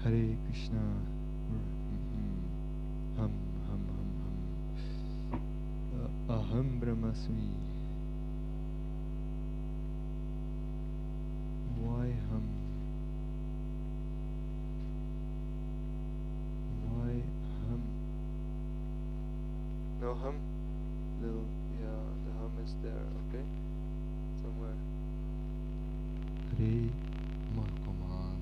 Hare Krishna. Hum, hum, hum, hum. Aham Brahmasmi. Why hum? Why hum? No hum? Little, yeah, the hum is there, okay? Somewhere. Hare, come on.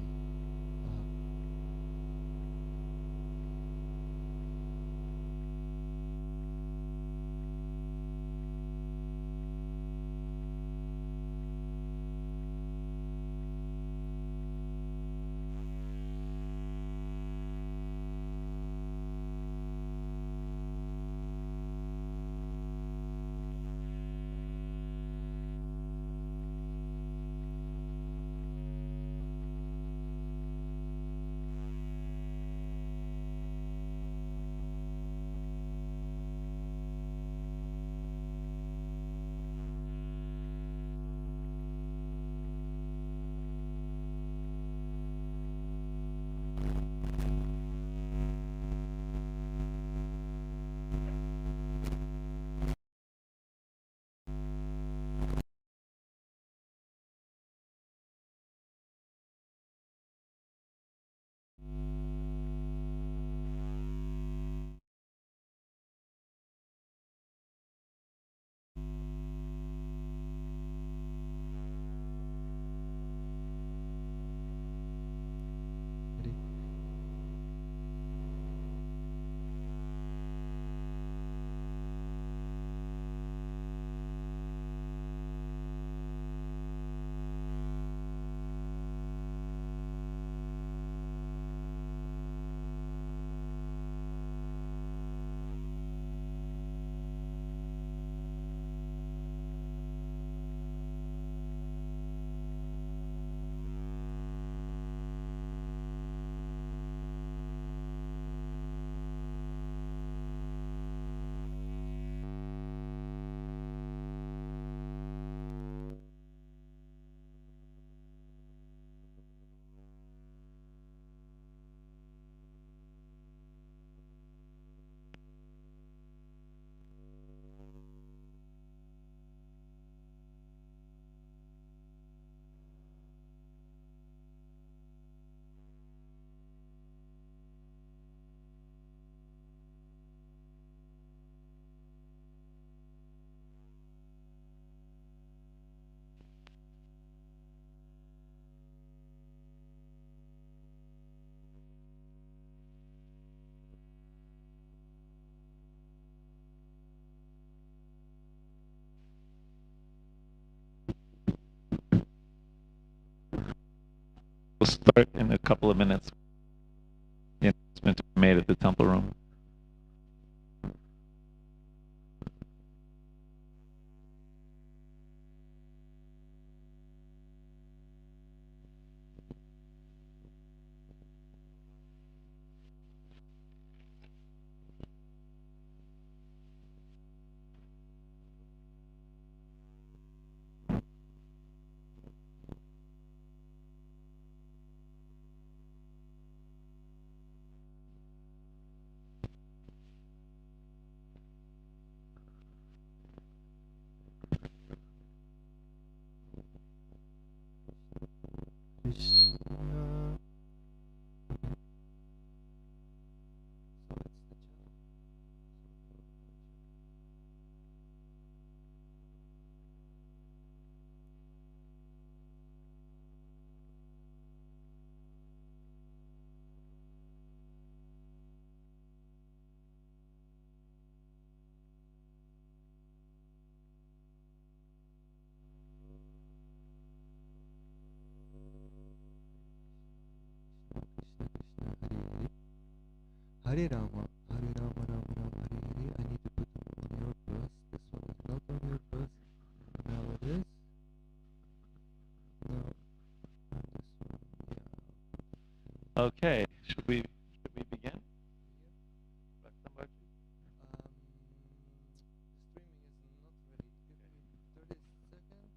Hare. We'll start in a couple of minutes. The announcement made at the temple room. Krishna. Hare Rama, Hare Rama, Rama Rama, Hare Hare. I need to put on your bus. This one is not on your bus. Now it is. No, on this one. Yeah. Okay, should we begin? The streaming is not ready. Give me 30 seconds.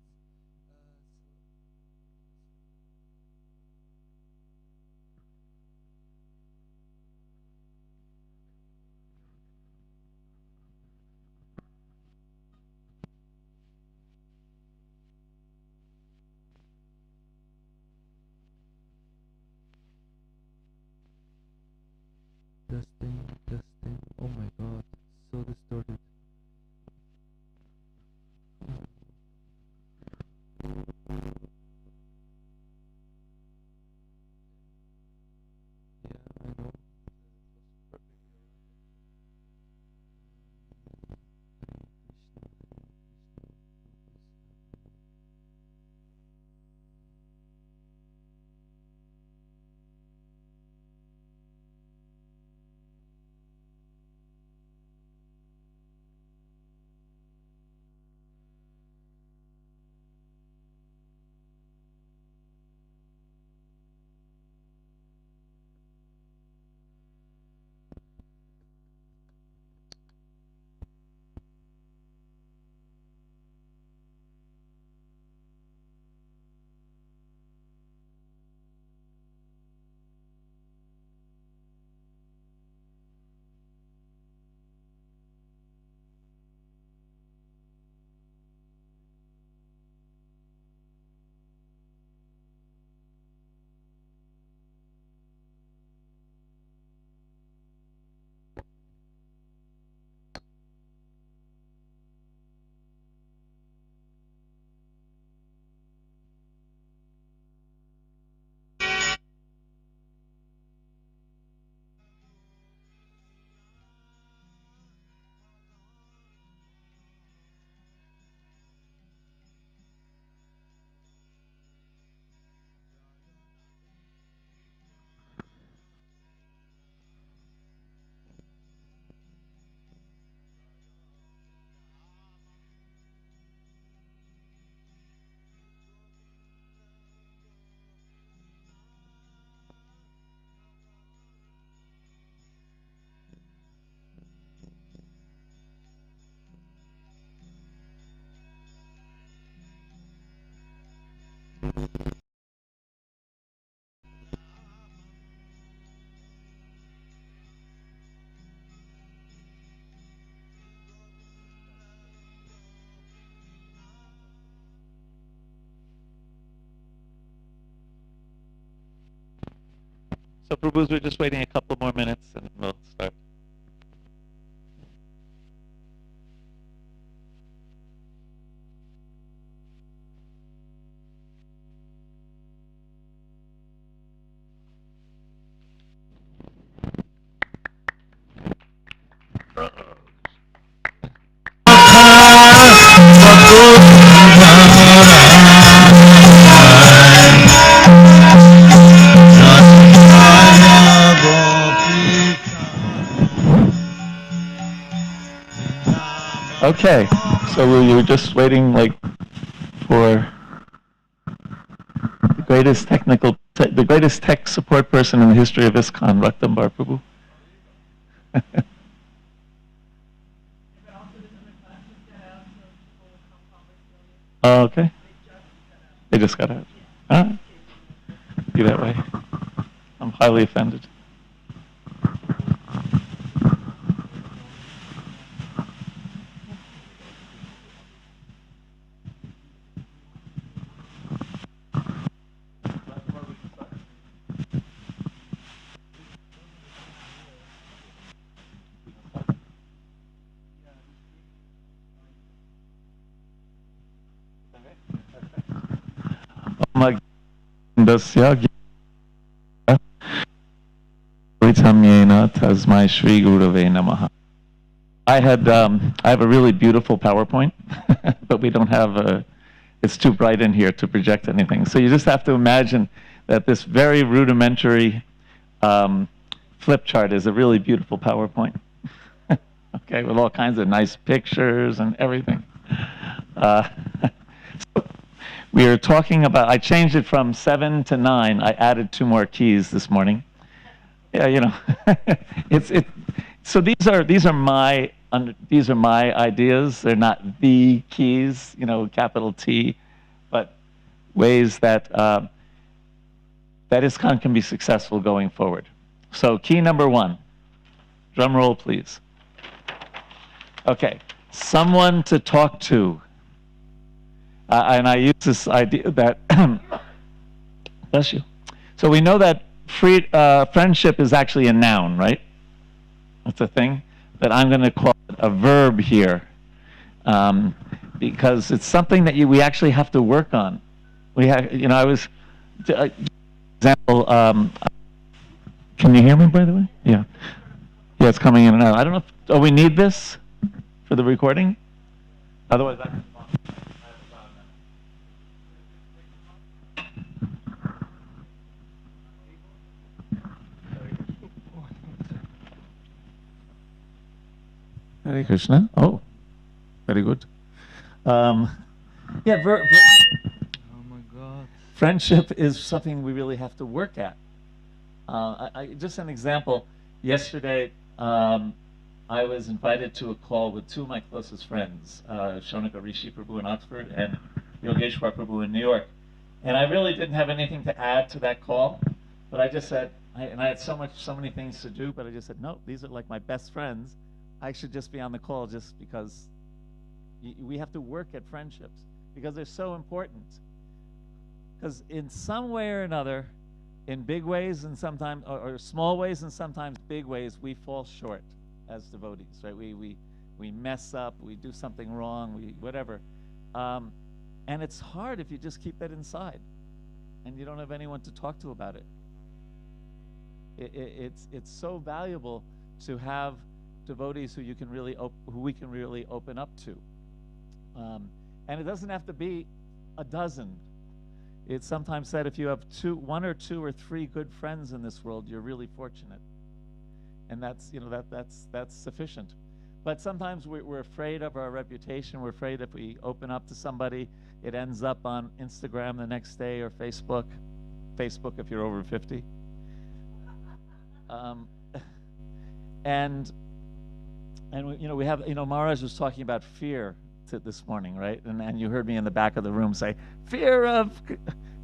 So, Prabhus, we're just waiting a couple more minutes and then we'll start. Okay, so we were just waiting like for the greatest tech support person in the history of Iskcon, Raktambar Prabhu. Oh, okay. They just got out. Be that way. I'm highly offended. Tasmai Shri Gurave Namaha. I have a really beautiful PowerPoint, but we don't have it's too bright in here to project anything. So you just have to imagine that this very rudimentary flip chart is a really beautiful PowerPoint. Okay, with all kinds of nice pictures and everything. So we are talking about, I changed it from 7 to 9. I added 2 more keys this morning. Yeah, you know, so these are my ideas. They're not the keys, you know, capital T, but ways that that Iskcon can be successful going forward. So key number 1, drum roll, please. Okay, someone to talk to, and I use this idea that bless you. So we know that friendship is actually a noun, right? That's a thing, but I'm going to call it a verb here, because it's something that we actually have to work on. We have, you know, I was, example. Can you hear me, by the way? Yeah, yeah, it's coming in and out. I don't know. Oh, we need this for the recording. Otherwise, I can. Hare Krishna. Oh, very good. Yeah, Oh my God. friendship is something we really have to work at. Just an example. Yesterday, I was invited to a call with 2 of my closest friends, Shonaka Rishi Prabhu in Oxford and Yogeshwar Prabhu in New York. And I really didn't have anything to add to that call, but I just said, and I had so many things to do, but I just said, no, these are like my best friends. I should just be on the call just because we have to work at friendships because they're so important. Because in some way or another, in big ways and sometimes, or small ways and sometimes big ways, we fall short as devotees, right? We mess up, we do something wrong, whatever. And it's hard if you just keep that inside and you don't have anyone to talk to about it. It's so valuable to have devotees who we can really open up to. And it doesn't have to be a dozen. It's sometimes said if you have 1 or 2 or 3 good friends in this world, you're really fortunate. And that's, you know, that's sufficient. But sometimes we're afraid of our reputation. We're afraid if we open up to somebody, it ends up on Instagram the next day or Facebook. Facebook if you're over 50. And you know, we have, you know, Maharaj was talking about fear this morning, right? And you heard me in the back of the room say, fear of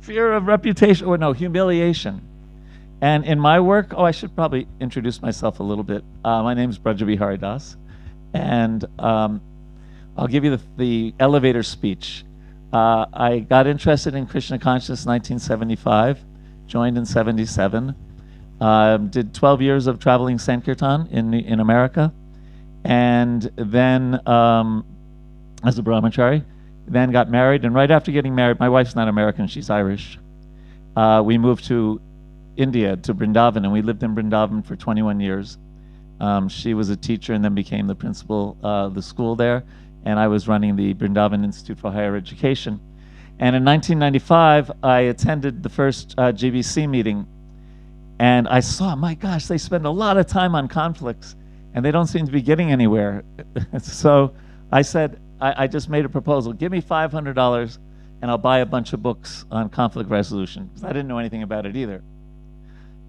fear of reputation, or no, humiliation. And in my work, I should probably introduce myself a little bit. My name is Braja Bihari Das, and I'll give you the elevator speech. I got interested in Krishna consciousness in 1975, joined in 77, did 12 years of traveling Sankirtan in America, and then as a brahmachari, then got married. And right after getting married, my wife's not American, she's Irish. We moved to India, to Vrindavan, and we lived in Vrindavan for 21 years. She was a teacher and then became the principal of the school there, and I was running the Vrindavan Institute for Higher Education. And in 1995, I attended the first GBC meeting, and I saw, my gosh, they spend a lot of time on conflicts, and they don't seem to be getting anywhere. So I said, I just made a proposal, give me $500 and I'll buy a bunch of books on conflict resolution, because I didn't know anything about it either.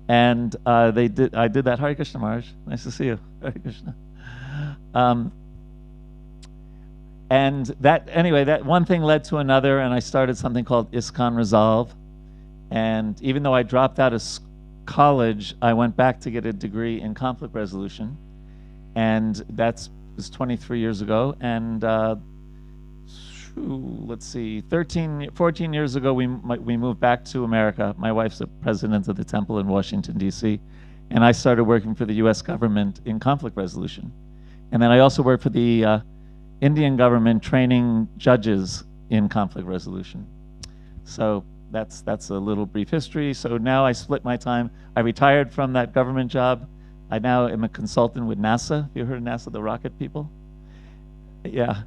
And I did that. Hare Krishna, Maharaj. Nice to see you. Hare Krishna. And that one thing led to another, and I started something called Iskcon Resolve. And even though I dropped out of college, I went back to get a degree in conflict resolution. And that was 23 years ago. And let's see, 14 years ago, we moved back to America. My wife's the president of the temple in Washington, D.C., and I started working for the U.S. government in conflict resolution. And then I also worked for the Indian government training judges in conflict resolution. So that's a little brief history. So now I split my time. I retired from that government job. I now am a consultant with NASA. Have you heard of NASA, the rocket people? Yeah.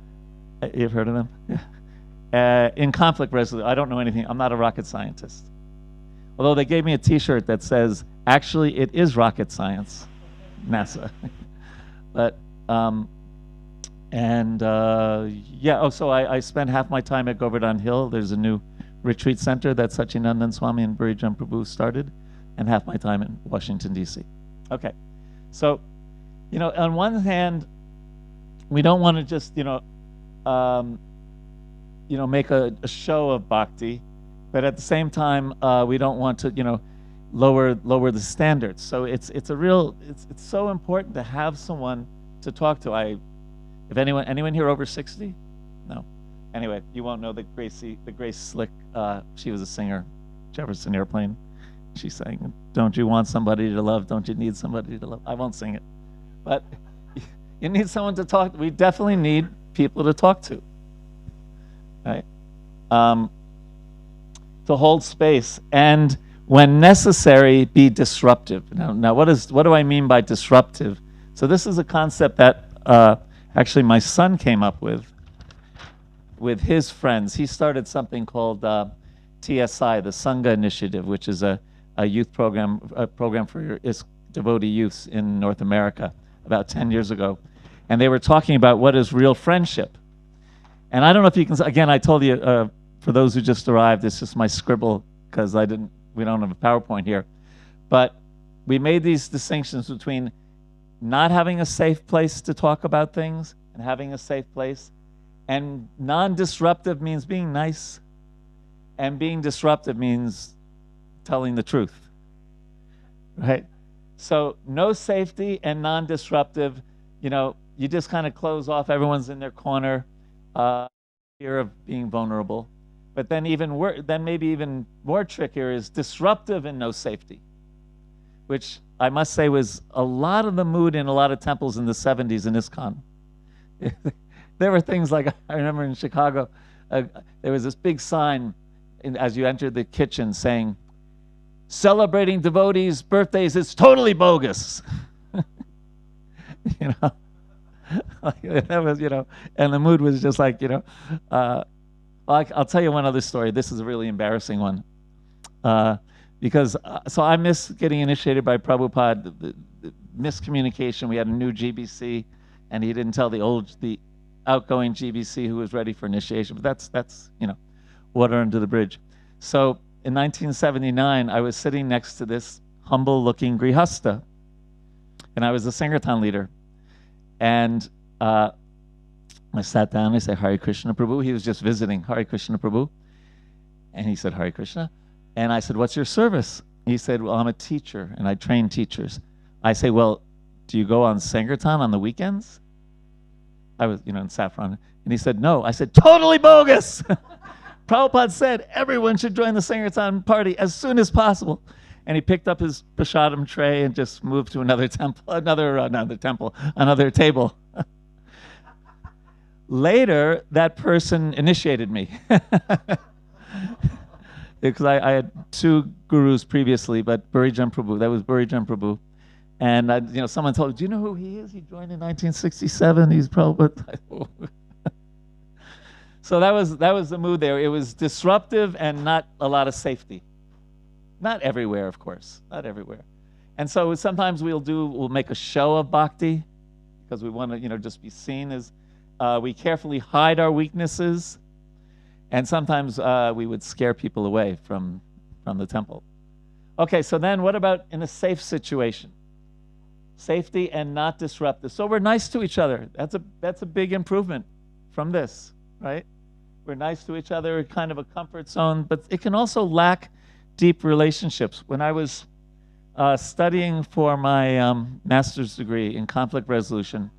You've heard of them? Yeah. In conflict resolution, I don't know anything. I'm not a rocket scientist. Although they gave me a T-shirt that says, actually, it is rocket science, NASA. But, yeah, so I spend half my time at Govardhan Hill. There's a new retreat center that Sachinandan Swami and Braja Prabhu started, and half my time in Washington, D.C. Okay, so, on one hand, we don't want to just, make a show of bhakti, but at the same time, we don't want to, lower the standards. So it's so important to have someone to talk to. If anyone here over 60? No. Anyway, you won't know the Grace Slick. She was a singer, Jefferson Airplane. She sang, "Don't you want somebody to love? Don't you need somebody to love?" I won't sing it, but you need someone to talk to. We definitely need people to talk to, right? To hold space, and when necessary, be disruptive. Now, what do I mean by disruptive? So this is a concept that actually my son came up with his friends. He started something called TSI, the Sangha Initiative, which is a youth program, for devotee youths in North America about 10 years ago. And they were talking about what is real friendship. And I don't know if you can, again, I told you, for those who just arrived, it's just my scribble, because we don't have a PowerPoint here. But we made these distinctions between not having a safe place to talk about things and having a safe place. And non-disruptive means being nice, and being disruptive means telling the truth, right? So no safety and non-disruptive, you just kind of close off, everyone's in their corner, fear of being vulnerable. But then maybe even more trickier is disruptive and no safety, which I must say was a lot of the mood in a lot of temples in the 70s in Iskcon. There were things like, I remember in Chicago, there was this big sign as you entered the kitchen saying, "Celebrating devotees' birthdays is totally bogus." That was, and the mood was just like, I'll tell you one other story. This is a really embarrassing one. Because, so I miss getting initiated by Prabhupada, the miscommunication. We had a new GBC, and he didn't tell the outgoing GBC who was ready for initiation. But that's water under the bridge. So in 1979, I was sitting next to this humble-looking grihasta, and I was the Sankirtan leader. And I sat down, I said, "Hare Krishna Prabhu." He was just visiting, "Hare Krishna Prabhu." And he said, Hare Krishna. And I said, what's your service? He said, well, I'm a teacher and I train teachers. I say, well, do you go on Sankirtan on the weekends? I was, in Saffron. And he said, no. I said, totally bogus. Prabhupada said everyone should join the Sankirtan party as soon as possible. And he picked up his prasadam tray and just moved to another temple, another table. Later, that person initiated me. Because I had two gurus previously, but Burijan Prabhu, that was Burijan Prabhu. And someone told me, do you know who he is? He joined in 1967. He's probably... So that was the mood there. It was disruptive and not a lot of safety. Not everywhere, of course. Not everywhere. And so sometimes we'll make a show of bhakti because we want to, just be seen as... we carefully hide our weaknesses. And sometimes we would scare people away from the temple. Okay, so then what about in a safe situation? Safety and not disruptive. So we're nice to each other. That's a big improvement from this, right? We're nice to each other, kind of a comfort zone, but it can also lack deep relationships. When I was studying for my master's degree in conflict resolution,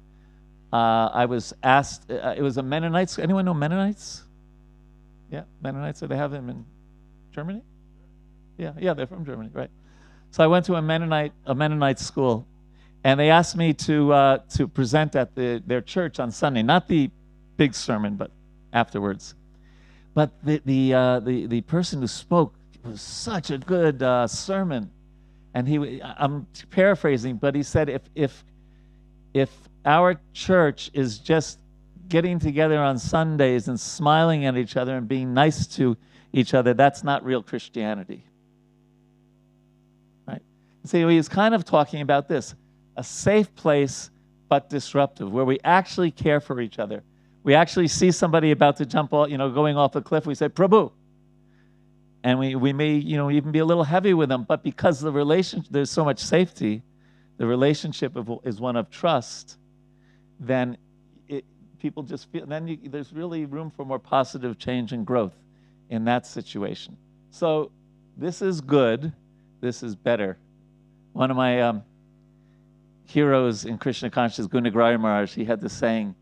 I was asked, it was a Mennonites. Anyone know Mennonites? Yeah, Mennonites. So they have them in Germany? Yeah, they're from Germany, right? So I went to a Mennonite school, and they asked me to present at their church on Sunday, not the big sermon, but afterwards. But the person who spoke was such a good sermon, and I'm paraphrasing, but he said if our church is just getting together on Sundays and smiling at each other and being nice to each other, that's not real Christianity. Right? See, he was kind of talking about this, a safe place but disruptive, where we actually care for each other. We actually see somebody about to jump off, going off a cliff, we say, Prabhu. And we may, even be a little heavy with them, but because the relationship, there's so much safety, the relationship is one of trust, then people just feel, then there's really room for more positive change and growth in that situation. So this is good. This is better. One of my heroes in Krishna consciousness, Gunagraya Maharaj, he had this saying,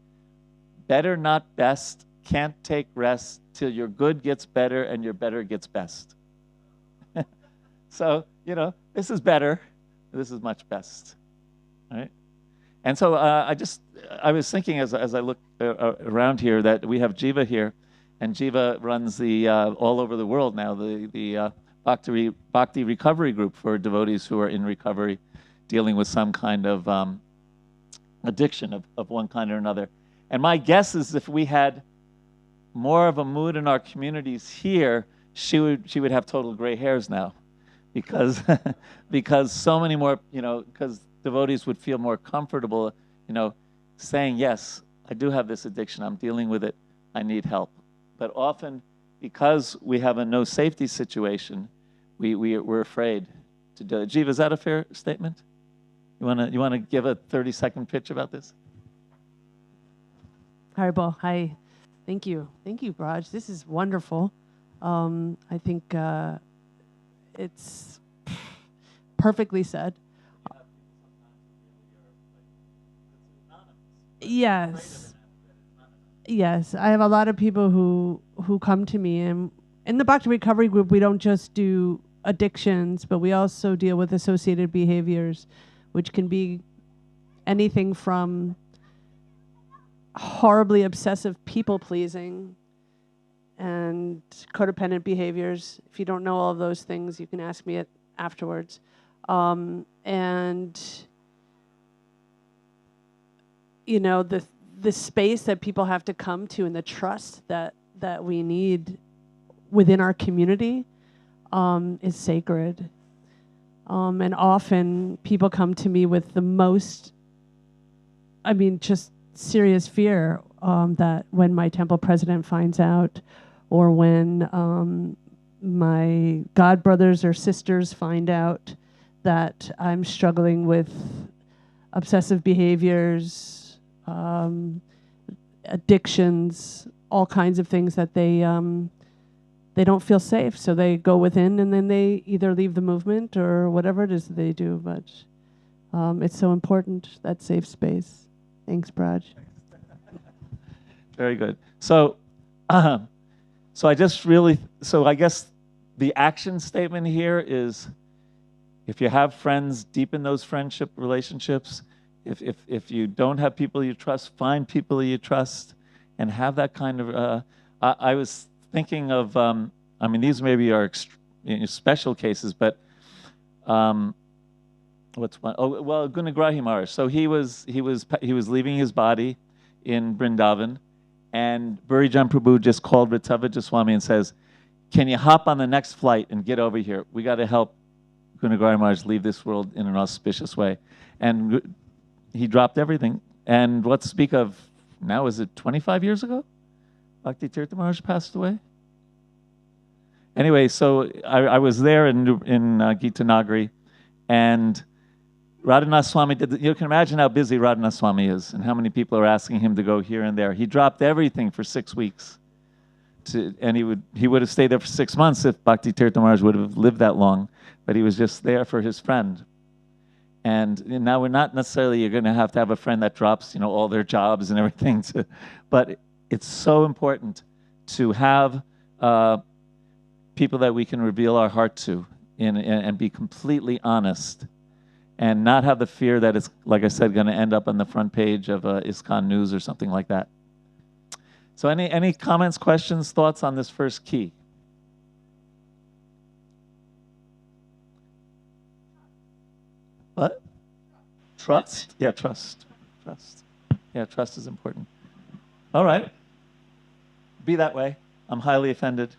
better not best, can't take rest till your good gets better and your better gets best. So, this is better. This is much best. All right? And so I was thinking as I look around here that we have Jiva here, and Jiva runs the all over the world now the Bhakti recovery group for devotees who are in recovery, dealing with some kind of addiction of one kind or another. And my guess is if we had more of a mood in our communities here, she would have total gray hairs now, because because so many more, because devotees would feel more comfortable, saying, yes, I do have this addiction, I'm dealing with it, I need help. But often, because we have a no safety situation, we're afraid to do it. Jiva, is that a fair statement? You wanna give a 30-second pitch about this? Haribol, hi. Thank you, Braj. This is wonderful. I think it's perfectly said. Yes. I have a lot of people who come to me, and in the Bhakti Recovery Group, we don't just do addictions, but we also deal with associated behaviors, which can be anything from horribly obsessive people-pleasing and codependent behaviors. If you don't know all of those things, you can ask me afterwards. And the space that people have to come to and the trust that we need within our community is sacred. And often people come to me with the most, just serious fear that when my temple president finds out, or when my god brothers or sisters find out that I'm struggling with obsessive behaviors, addictions, all kinds of things that they they don't feel safe, so they go within, and then they either leave the movement or whatever it is that they do. But it's so important, that safe space. Thanks, Braj. Very good. So, so I just really, so I guess the action statement here is, if you have friends, deepen those friendship relationships. If you don't have people you trust, find people you trust, and have that kind of. I was thinking of, I mean, these maybe are special cases, but what's one? Oh, well, Gunagrahi Maharaj. So he was leaving his body in Vrindavan, and Burijan Prabhu just called Ritavaja Swami and says, "Can you hop on the next flight and get over here? We got to help Gunagrahi Maharaj leave this world in an auspicious way." And he dropped everything. And what to speak of now? Is it 25 years ago? Bhakti Tirtha Maharaj passed away. Anyway, so I was there in Gita Nagari, and Radhanath Swami did. You can imagine how busy Radhanath Swami is, and how many people are asking him to go here and there. He dropped everything for 6 weeks, and he would have stayed there for 6 months if Bhakti Tirtha Maharaj would have lived that long. But he was just there for his friend. And now we're not necessarily, you're going to have a friend that drops, all their jobs and everything. But it's so important to have people that we can reveal our heart to and be completely honest, and not have the fear that it's, like I said, going to end up on the front page of Iskcon News or something like that. So any comments, questions, thoughts on this first key? What? Trust? Yeah, trust. Trust. Yeah, trust is important. All right. Be that way. I'm highly offended.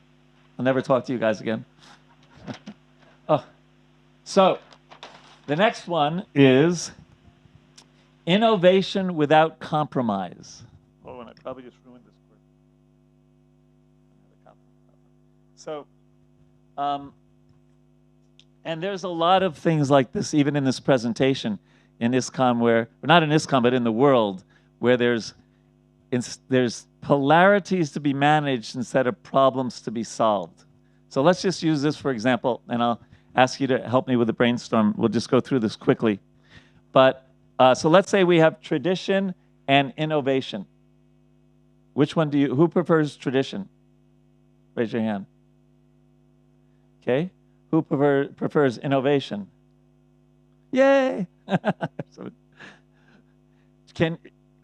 I'll never talk to you guys again. Oh. So, the next one is innovation without compromise. Oh, and I probably just ruined this word. So, and there's a lot of things like this, even in this presentation, in Iskcon, where, not in Iskcon, but in the world, where there's polarities to be managed instead of problems to be solved. So let's just use this for example, and I'll ask you to help me with the brainstorm. We'll just go through this quickly. But so let's say we have tradition and innovation. Which one who prefers tradition? Raise your hand. Okay. Who prefers innovation? Yay! So,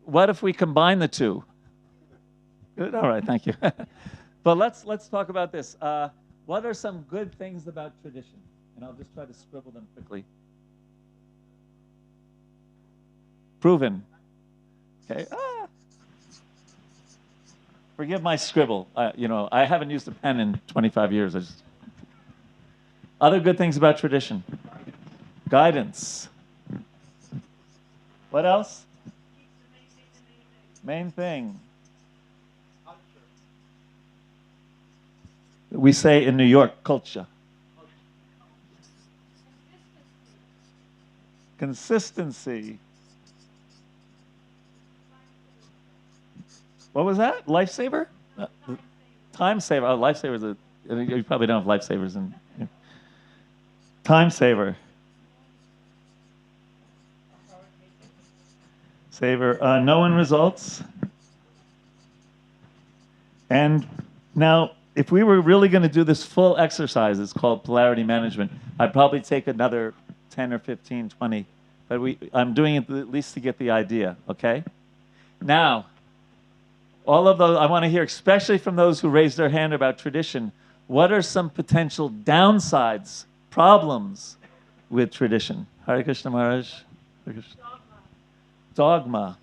what if we combine the two? Good. All right. Thank you. But let's talk about this. What are some good things about tradition? And I'll just try to scribble them quickly. Proven. Okay. Forgive my scribble. I haven't used a pen in 25 years. Other good things about tradition. Guidance. What else? Main thing. We say in New York, culture. Consistency. What was that? Lifesaver? Time saver. Oh, lifesavers. You probably don't have lifesavers in. Time saver. Saver. Knowing results. And now, if we were really going to do this full exercise, it's called polarity management, I'd probably take another 10 or 15, 20. But I'm doing it at least to get the idea, okay? Now, all of those, I want to hear, especially from those who raised their hand about tradition, what are some potential downsides, problems with tradition? Hare Krishna Maharaj. Hare Krishna. Dogma.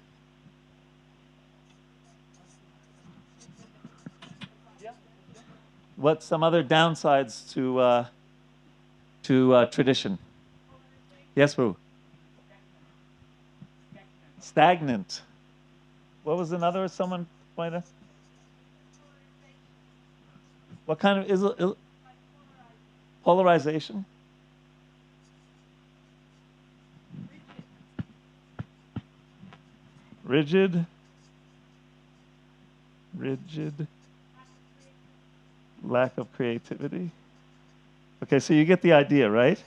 What's some other downsides to tradition? Yes, Boo. Stagnant. What was another? Someone pointed. What kind of is polarization? Rigid. Lack of creativity. Okay, so you get the idea, right?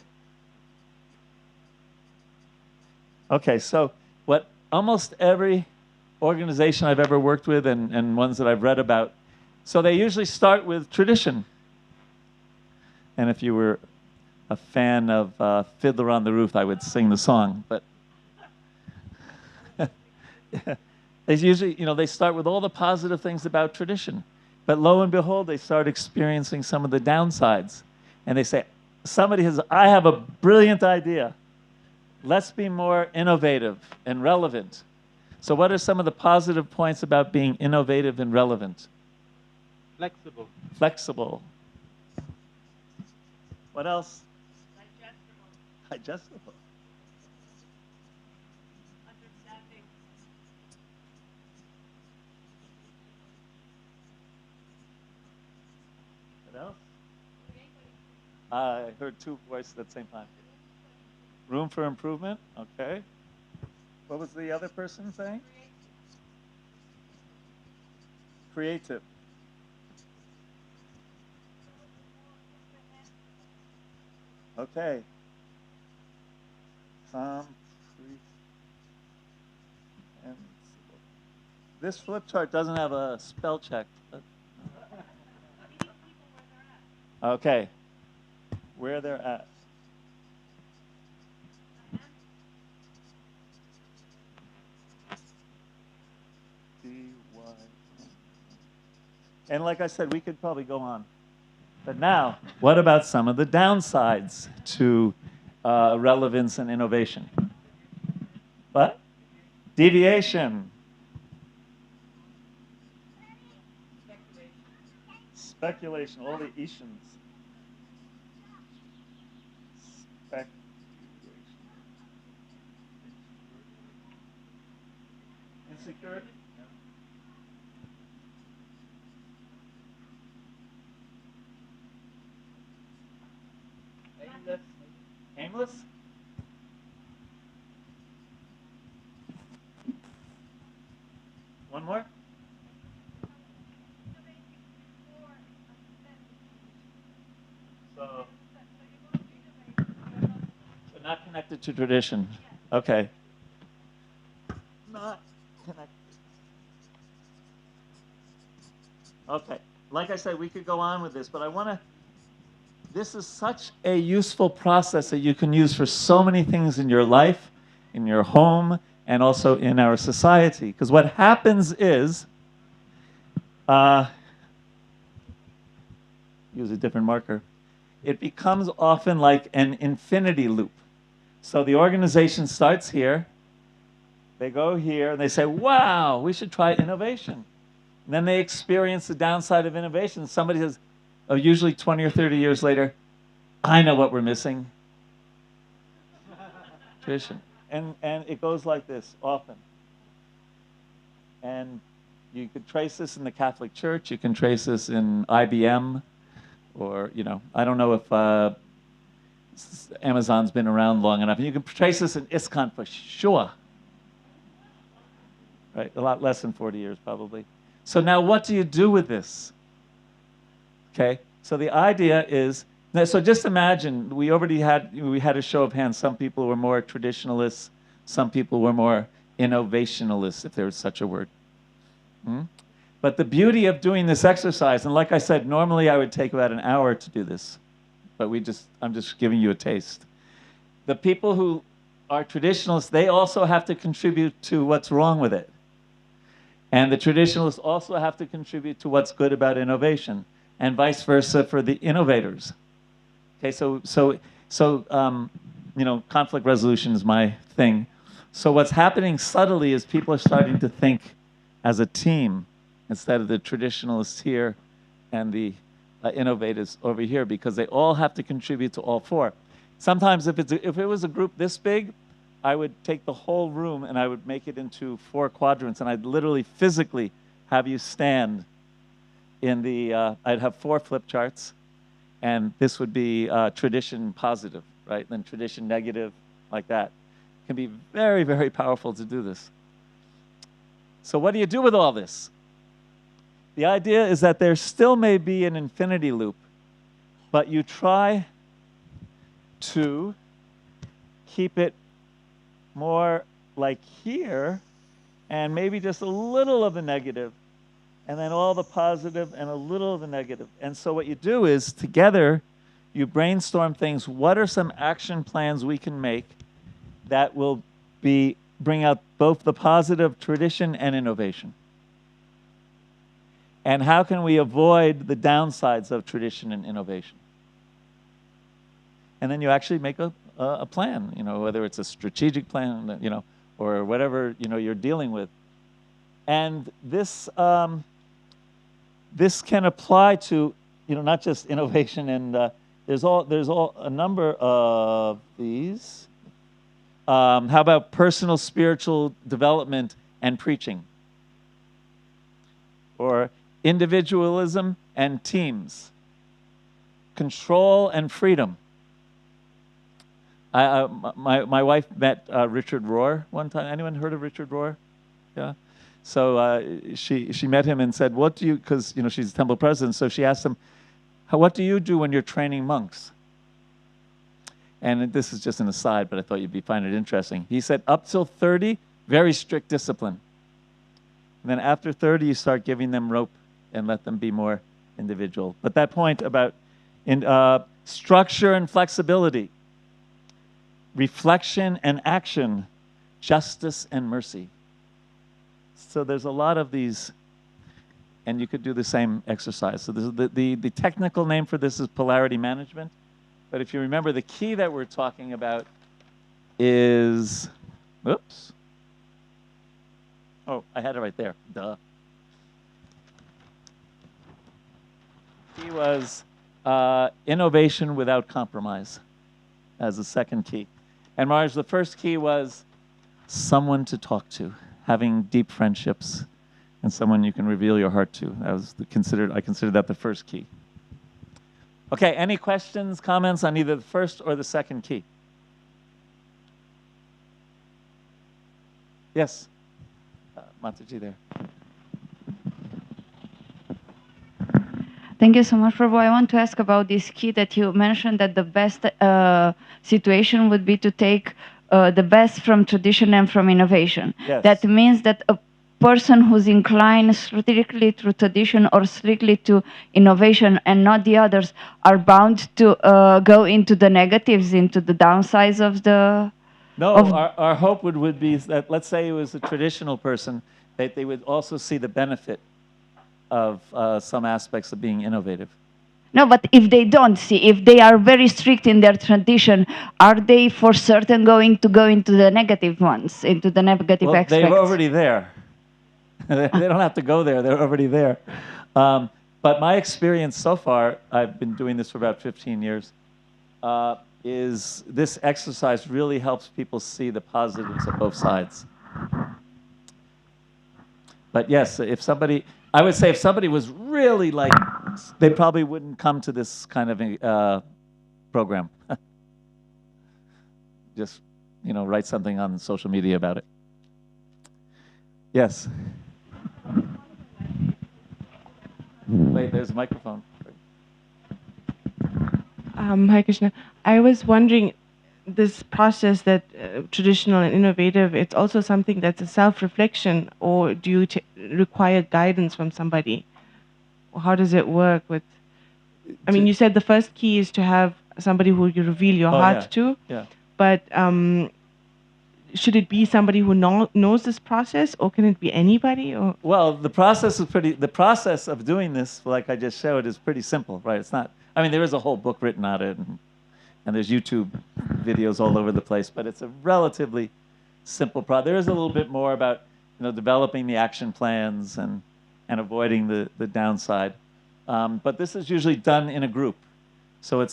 Okay, so what almost every organization I've ever worked with and ones that I've read about, so they usually start with tradition. And if you were a fan of Fiddler on the Roof, I would sing the song. But they usually, they start with all the positive things about tradition. But lo and behold, they start experiencing some of the downsides. And they say, I have a brilliant idea. Let's be more innovative and relevant. So what are some of the positive points about being innovative and relevant? Flexible. Flexible. What else? Digestible. Understanding. What else? I heard two voices at the same time. Room for improvement. Okay. What was the other person saying? Creative. Okay. This flip chart doesn't have a spell check. Okay. Where they're at. And like I said, we could probably go on. But now, what about some of the downsides to relevance and innovation? What? Deviation. Speculation. All the Ishans. Speculation. Insecurity. Aimless? One more? So not connected to tradition. Okay. Not connected. Okay. Like I said, we could go on with this, but I want to. This is such a useful process that you can use for so many things in your life, in your home, and also in our society. Because what happens is, use a different marker, it becomes often like an infinity loop. So the organization starts here, they go here, and they say, wow, we should try innovation. And then they experience the downside of innovation. Somebody says, usually 20 or 30 years later, I know what we're missing. Tradition. And it goes like this often. And you could trace this in the Catholic Church. You can trace this in IBM. Or, I don't know if Amazon's been around long enough. And you can trace this in Iskcon for sure. Right? A lot less than 40 years, probably. So now what do you do with this? Okay, so the idea is, so just imagine, we had a show of hands. Some people were more traditionalists. Some people were more innovationalists, if there was such a word. But the beauty of doing this exercise, and like I said, normally I would take about an hour to do this, but I'm just giving you a taste. The people who are traditionalists, they also have to contribute to what's wrong with it. And the traditionalists also have to contribute to what's good about innovation, and vice versa for the innovators. Okay, so conflict resolution is my thing. So what's happening subtly is people are starting to think as a team instead of the traditionalists here and the innovators over here, because they all have to contribute to all four. Sometimes if it was a group this big, I would take the whole room and I would make it into 4 quadrants, and I'd literally physically have you stand in the, I'd have 4 flip charts, and this would be tradition positive, right? Then tradition negative, like that. It can be very, very powerful to do this. So what do you do with all this? The idea is that there still may be an infinity loop, but you try to keep it more like here, and maybe just a little of the negative, and then all the positive and a little of the negative. And so what you do is, together, you brainstorm things. What are some action plans we can make that will bring out both the positive tradition and innovation? And how can we avoid the downsides of tradition and innovation? And then you actually make a plan, whether it's a strategic plan, or whatever, you're dealing with. And this can apply to, not just innovation, and there's a number of these. How about personal spiritual development and preaching? Or individualism and teams? Control and freedom? My wife met Richard Rohr one time. Anyone heard of Richard Rohr? Yeah. So she met him and said, "What do you?" Because she's the temple president. So she asked him, "What do you do when you're training monks?" And this is just an aside, but I thought you'd find it interesting. He said, "Up till 30, very strict discipline. And then after 30, you start giving them rope and let them be more individual." But that point about structure and flexibility, reflection and action, justice and mercy. So there's a lot of these, and you could do the same exercise. So this is the technical name for this is polarity management. But if you remember, the key that we're talking about is, oops. Oh, I had it right there. Duh. Key was innovation without compromise as the second key. And Marge, the first key was someone to talk to, having deep friendships, and someone you can reveal your heart to. I considered that the first key. Okay, any questions, comments on either the first or the second key? Yes, Mataji there. Thank you so much, Prabhu. I want to ask about this key that you mentioned, that the best situation would be to take the best from tradition and from innovation. Yes. That means that a person who's inclined strictly to tradition or strictly to innovation and not the others are bound to go into the negatives, into the downsides of the... No, our hope would be that, let's say it was a traditional person, that they would also see the benefit of some aspects of being innovative. No, but if they don't see, if they are very strict in their tradition, are they for certain going to go into the negative ones, into the negative aspects? They're already there. They don't have to go there. They're already there. But my experience so far, I've been doing this for about 15 years, is this exercise really helps people see the positives of both sides. But yes, I would say if somebody was really like, they probably wouldn't come to this kind of program. Just, write something on social media about it. Yes. Wait, there's a microphone. Hi, Krishna. I was wondering, this process that traditional and innovative, it's also something that's a self-reflection, or do you require guidance from somebody? Or how does it work with... I mean, you said the first key is to have somebody who you reveal your heart to. Yeah. But should it be somebody who knows this process, or can it be anybody? Or? Well, the process of doing this, like I just showed, is pretty simple, right? It's not, there is a whole book written on it, and there's YouTube videos all over the place, but it's a relatively simple process. There is a little bit more about, developing the action plans and avoiding the downside. But this is usually done in a group. So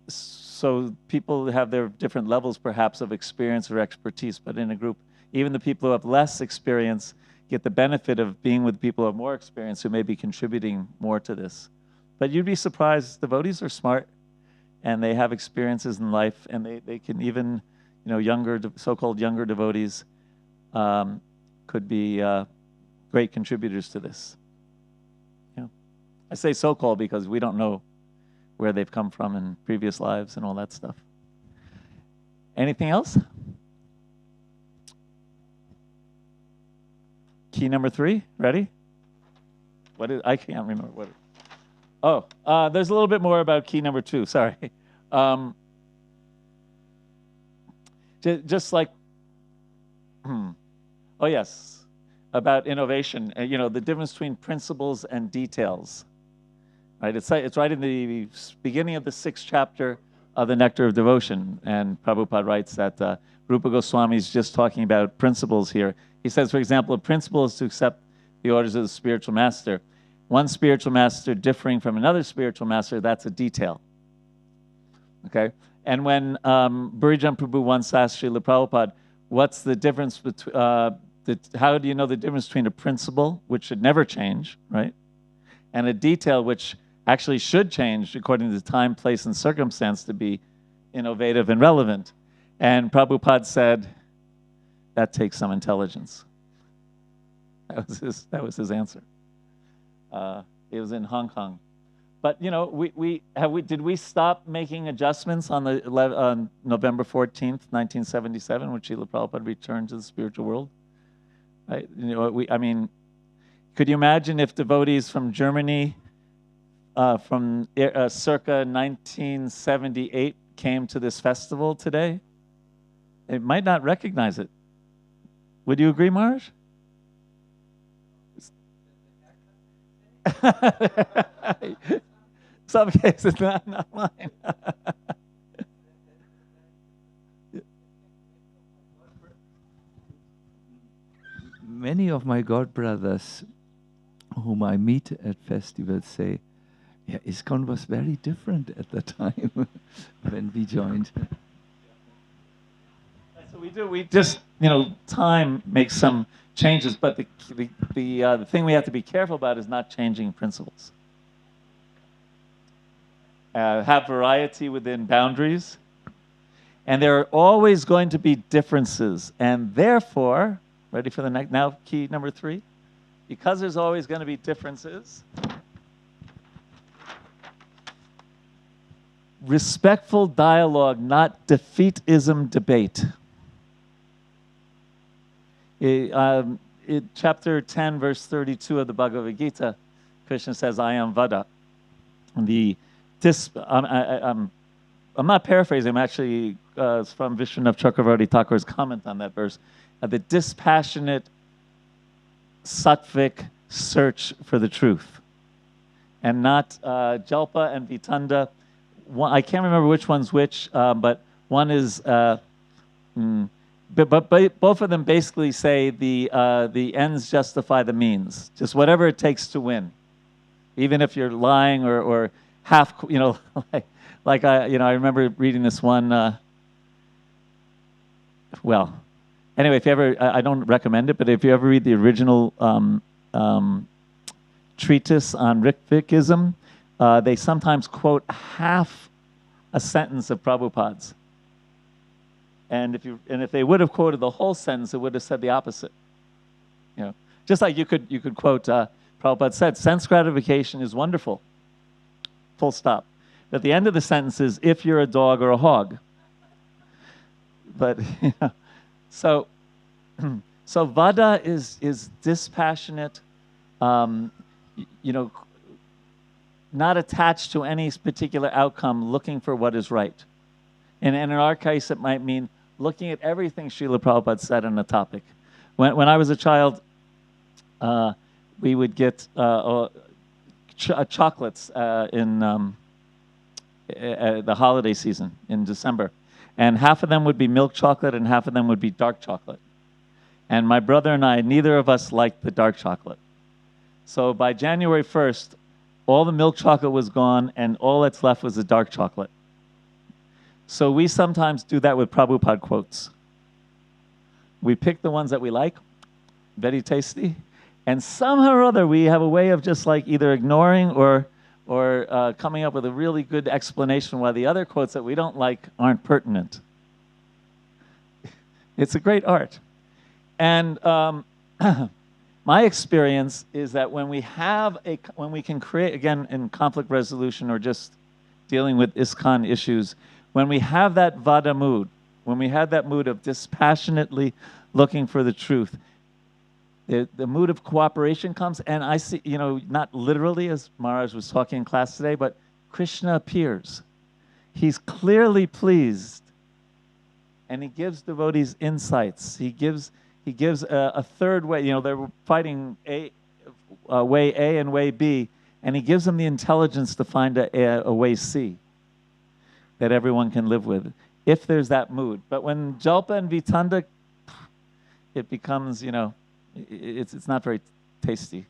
so people have their different levels, perhaps, of experience or expertise, but in a group, even the people who have less experience get the benefit of being with people who have more experience, who may be contributing more to this. But you'd be surprised, devotees are smart, and they have experiences in life, and they can even, so-called younger devotees could be great contributors to this. Yeah. I say so-called because we don't know where they've come from in previous lives and all that stuff. Anything else? Key number 3, ready? What is, I can't remember what. There's a little bit more about key number 2, sorry. Just like, oh yes, about innovation, the difference between principles and details. Right, it's right in the beginning of the 6th chapter of the Nectar of Devotion, and Prabhupada writes that Rupa Goswami is just talking about principles here. He says, for example, a principle is to accept the orders of the spiritual master. One spiritual master differing from another spiritual master, that's a detail. Okay? And when Burijan Prabhu once asked Srila Prabhupada, what's the difference between, how do you know the difference between a principle, which should never change, right, and a detail, which actually should change according to time, place, and circumstance to be innovative and relevant? And Prabhupada said, that takes some intelligence. That was his answer. It was in Hong Kong. But did we stop making adjustments on November 14th, 1977, when Srila Prabhupada returned to the spiritual world? Right? Could you imagine if devotees from Germany, from circa 1978, came to this festival today? They might not recognize it. Would you agree, Marge? Some cases, not mine. Many of my god brothers whom I meet at festivals say, yeah, Iskcon was very different at the time when we joined. So we just, time makes some changes, but the thing we have to be careful about is not changing principles. Have variety within boundaries, and there are always going to be differences, and therefore, ready for the next, now key number 3, because there's always going to be differences, respectful dialogue, not defeatism debate. In chapter 10, verse 32 of the Bhagavad Gita, Krishna says, I am Vada. I'm not paraphrasing, I'm actually it's from Vishwanath Chakravarti Thakur's comment on that verse. The dispassionate, sattvic search for the truth. And not Jalpa and Vitanda. I can't remember which one's which, but one is, but both of them basically say the ends justify the means. Just whatever it takes to win. Even if you're lying or half, like I remember reading this one, anyway, if you ever, I don't recommend it, but if you ever read the original treatise on Ritvikism, they sometimes quote half a sentence of Prabhupada's. And if they would have quoted the whole sentence, it would have said the opposite. Just like you could quote, Prabhupada said, sense gratification is wonderful. Full stop. At the end of the sentence is, if you're a dog or a hog. But so Vada is dispassionate, not attached to any particular outcome, looking for what is right. And in our case, it might mean looking at everything Srila Prabhupada said on the topic. When I was a child, we would get chocolates in the holiday season in December. And half of them would be milk chocolate and half of them would be dark chocolate. And my brother and I, neither of us liked the dark chocolate. So by January 1st, all the milk chocolate was gone and all that's left was the dark chocolate. So we sometimes do that with Prabhupada quotes. We pick the ones that we like, very tasty, and somehow or other we have a way of just like either ignoring or coming up with a really good explanation why the other quotes that we don't like aren't pertinent. It's a great art. And my experience is that when we can create, again, in conflict resolution or just dealing with Iskcon issues, when we have that vada mood, when we have that mood of dispassionately looking for the truth, the mood of cooperation comes, and I see, not literally as Maharaj was talking in class today, but Krishna appears. He's clearly pleased, and he gives devotees insights. He gives a third way. They're fighting way A and way B, and he gives them the intelligence to find a way C that everyone can live with, if there's that mood. But when Jalpa and Vitanda, it becomes, it's not very tasty.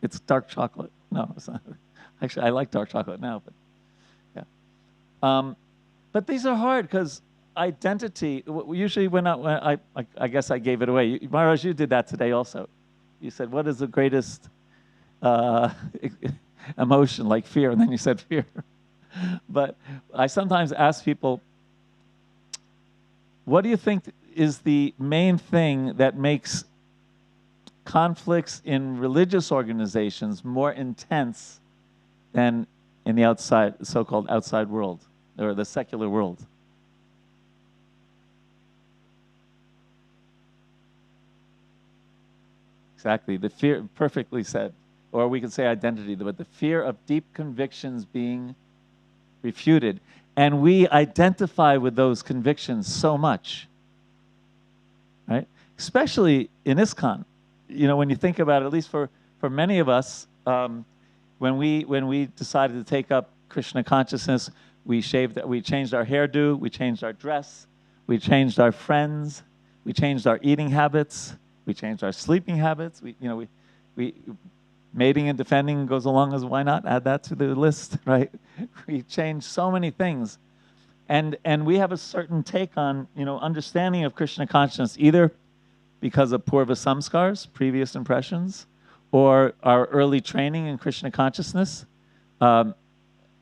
It's dark chocolate. No, it's not. Actually, I like dark chocolate now, but yeah. But these are hard because identity, usually when I guess I gave it away. Maharaj, you did that today also. You said, what is the greatest emotion, like fear? And then you said fear. But I sometimes ask people, what do you think is the main thing that makes conflicts in religious organizations more intense than in the so-called outside world, or the secular world? Exactly, the fear, perfectly said. Or we could say identity, but the fear of deep convictions being refuted. And we identify with those convictions so much, right? Especially in Iskcon. When you think about it, at least for many of us, when we decided to take up Krishna consciousness, we changed our hairdo, we changed our dress, we changed our friends, we changed our eating habits, we changed our sleeping habits. We mating and defending goes along as, why not add that to the list, right? We changed so many things, and we have a certain take on understanding of Krishna consciousness, either because of purva samskars, previous impressions, or our early training in Krishna consciousness.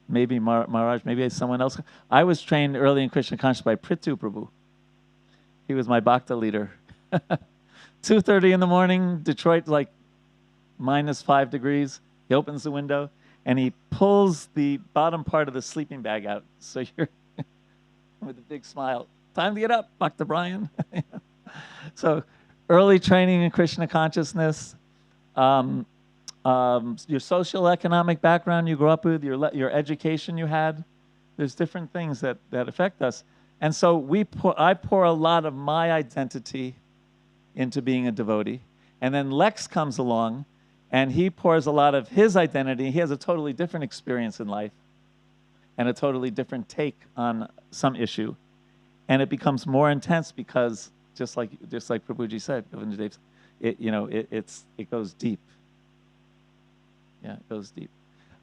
Maybe Maharaj, maybe someone else. I was trained early in Krishna consciousness by Prithu Prabhu. He was my bhakta leader. 2:30 in the morning, Detroit, like -5 degrees. He opens the window and he pulls the bottom part of the sleeping bag out. So you're with a big smile. Time to get up, Bhakta Brian. So early training in Krishna consciousness, your social economic background you grew up with, your education you had. There's different things that affect us. And so I pour a lot of my identity into being a devotee. And then Lex comes along and he pours a lot of his identity. He has a totally different experience in life and a totally different take on some issue. And it becomes more intense because just like Prabhuji said, it goes deep. Yeah, it goes deep.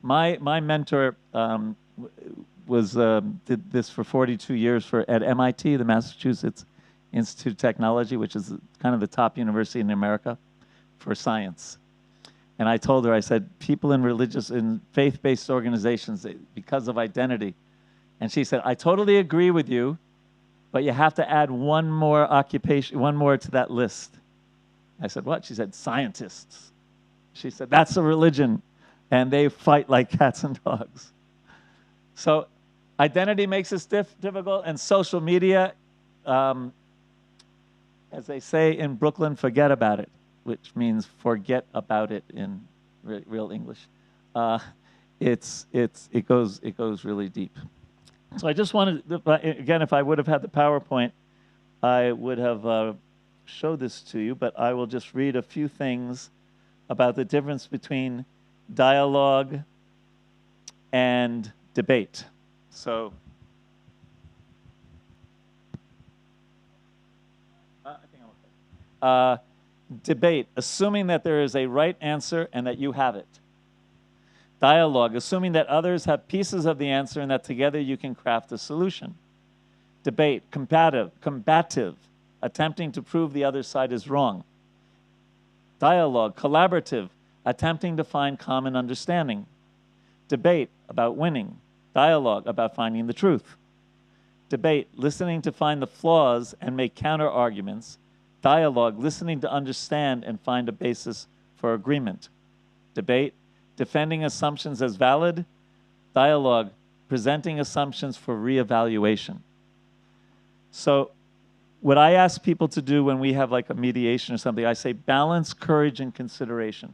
My mentor did this for 42 years at MIT, the Massachusetts Institute of Technology, which is kind of the top university in America for science. And I told her, I said, people in faith-based organizations, because of identity. And she said, I totally agree with you, but you have to add one more to that list. I said, what? She said, scientists. She said, that's a religion, and they fight like cats and dogs. So identity makes us difficult, and social media, as they say in Brooklyn, forget about it, which means forget about it in real English. It goes really deep. So I just wanted, again, if I would have had the PowerPoint, I would have showed this to you, but I will just read a few things about the difference between dialogue and debate. So, I think I'm okay. Debate, assuming that there is a right answer and that you have it. Dialogue, assuming that others have pieces of the answer and that together you can craft a solution. Debate, combative, attempting to prove the other side is wrong. Dialogue, collaborative, attempting to find common understanding. Debate, about winning. Dialogue, about finding the truth. Debate, listening to find the flaws and make counter arguments. dialogue, listening to understand and find a basis for agreement. Debate, defending assumptions as valid. Dialogue, presenting assumptions for reevaluation. So what I ask people to do when we have like a mediation or something, I say balance courage and consideration.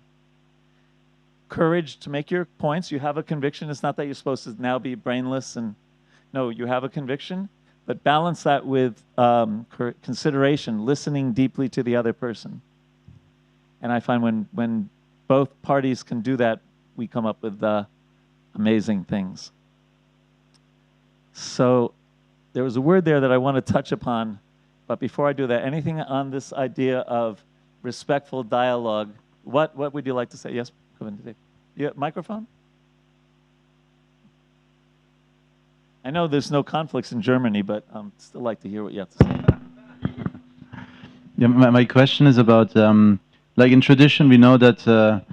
Courage to make your points. You have a conviction. It's not that you're supposed to now be brainless and no, you have a conviction, but balance that with consideration, listening deeply to the other person. And I find when both parties can do that, we come up with amazing things. So there was a word there that I want to touch upon, but before I do that, anything on this idea of respectful dialogue, what would you like to say? Yes, come in today. You have microphone? I know there's no conflicts in Germany, but still like to hear what you have to say. Yeah, my question is about, like in tradition, we know that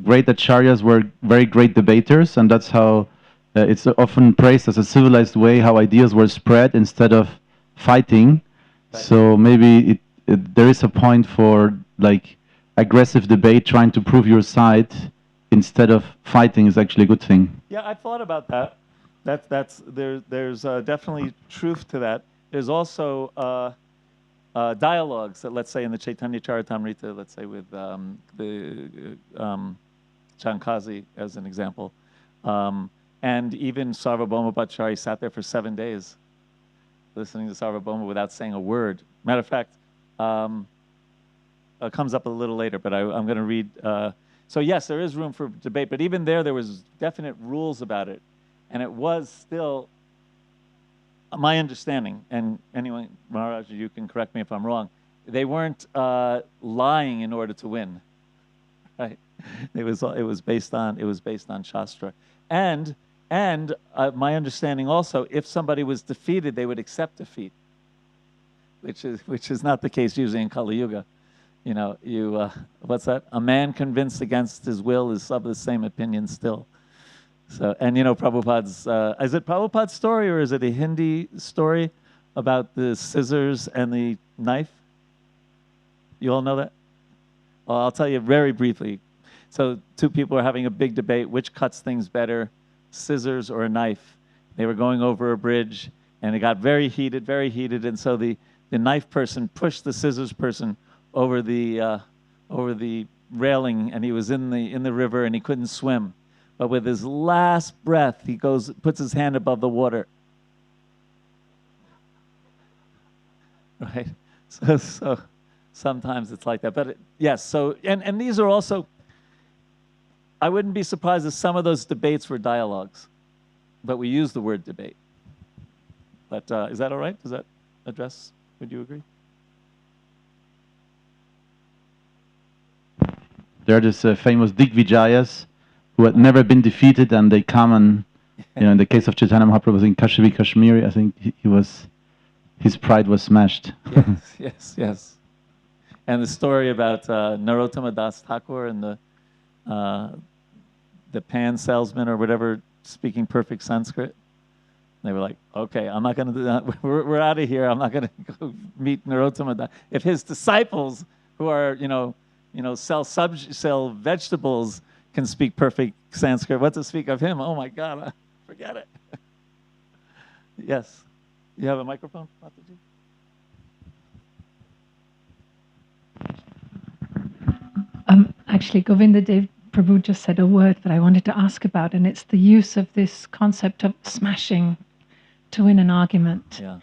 great acharyas were very great debaters, and that's how it's often praised as a civilized way how ideas were spread instead of fighting. Right. So maybe there is a point for like aggressive debate, trying to prove your side instead of fighting is actually a good thing. Yeah, I thought about that. There's definitely truth to that. There's also dialogues that, let's say, in the Chaitanya Charitamrita, let's say with the Chankazi as an example, and even Sarvabhauma Bhattacharya sat there for 7 days listening to Sarvabhauma without saying a word. Matter of fact, it comes up a little later, but I'm going to read. So yes, there is room for debate, but even there was definite rules about it. And it was still my understanding, and anyone, Maharaj, you can correct me if I'm wrong, they weren't lying in order to win, right? It was based on Shastra. And my understanding also, if somebody was defeated, they would accept defeat, which is not the case usually in Kali Yuga. You know, what's that? A man convinced against his will is of the same opinion still. So, and you know, Prabhupada's, is it Prabhupada's story or is it a Hindi story about the scissors and the knife? You all know that? Well, I'll tell you very briefly. So two people are having a big debate, which cuts things better, scissors or a knife? They were going over a bridge and it got very heated, and so the knife person pushed the scissors person over the railing, and he was in the river and he couldn't swim. But with his last breath, he puts his hand above the water. Right? So sometimes it's like that. But yes, so, and these are also, I wouldn't be surprised if some of those debates were dialogues, but we use the word debate. But is that all right? Does that address, would you agree? There are these famous Digvijayas who had never been defeated, and they come and, you know, in the case of Chaitanya Mahaprabhu in Kashivi Kashmiri, I think his pride was smashed. Yes. And the story about Narottama Das Thakur and the pan salesman or whatever speaking perfect Sanskrit. They were like, okay, I'm not going to do that. We're out of here. I'm not going to go meet Narottama Das. If his disciples, who are, sell vegetables, can speak perfect Sanskrit, what to speak of him? Oh my God, forget it. Yes. You have a microphone, Mataji? Actually, Govinda Dev Prabhu just said a word that I wanted to ask about, and it's the use of this concept of smashing to win an argument. Yeah.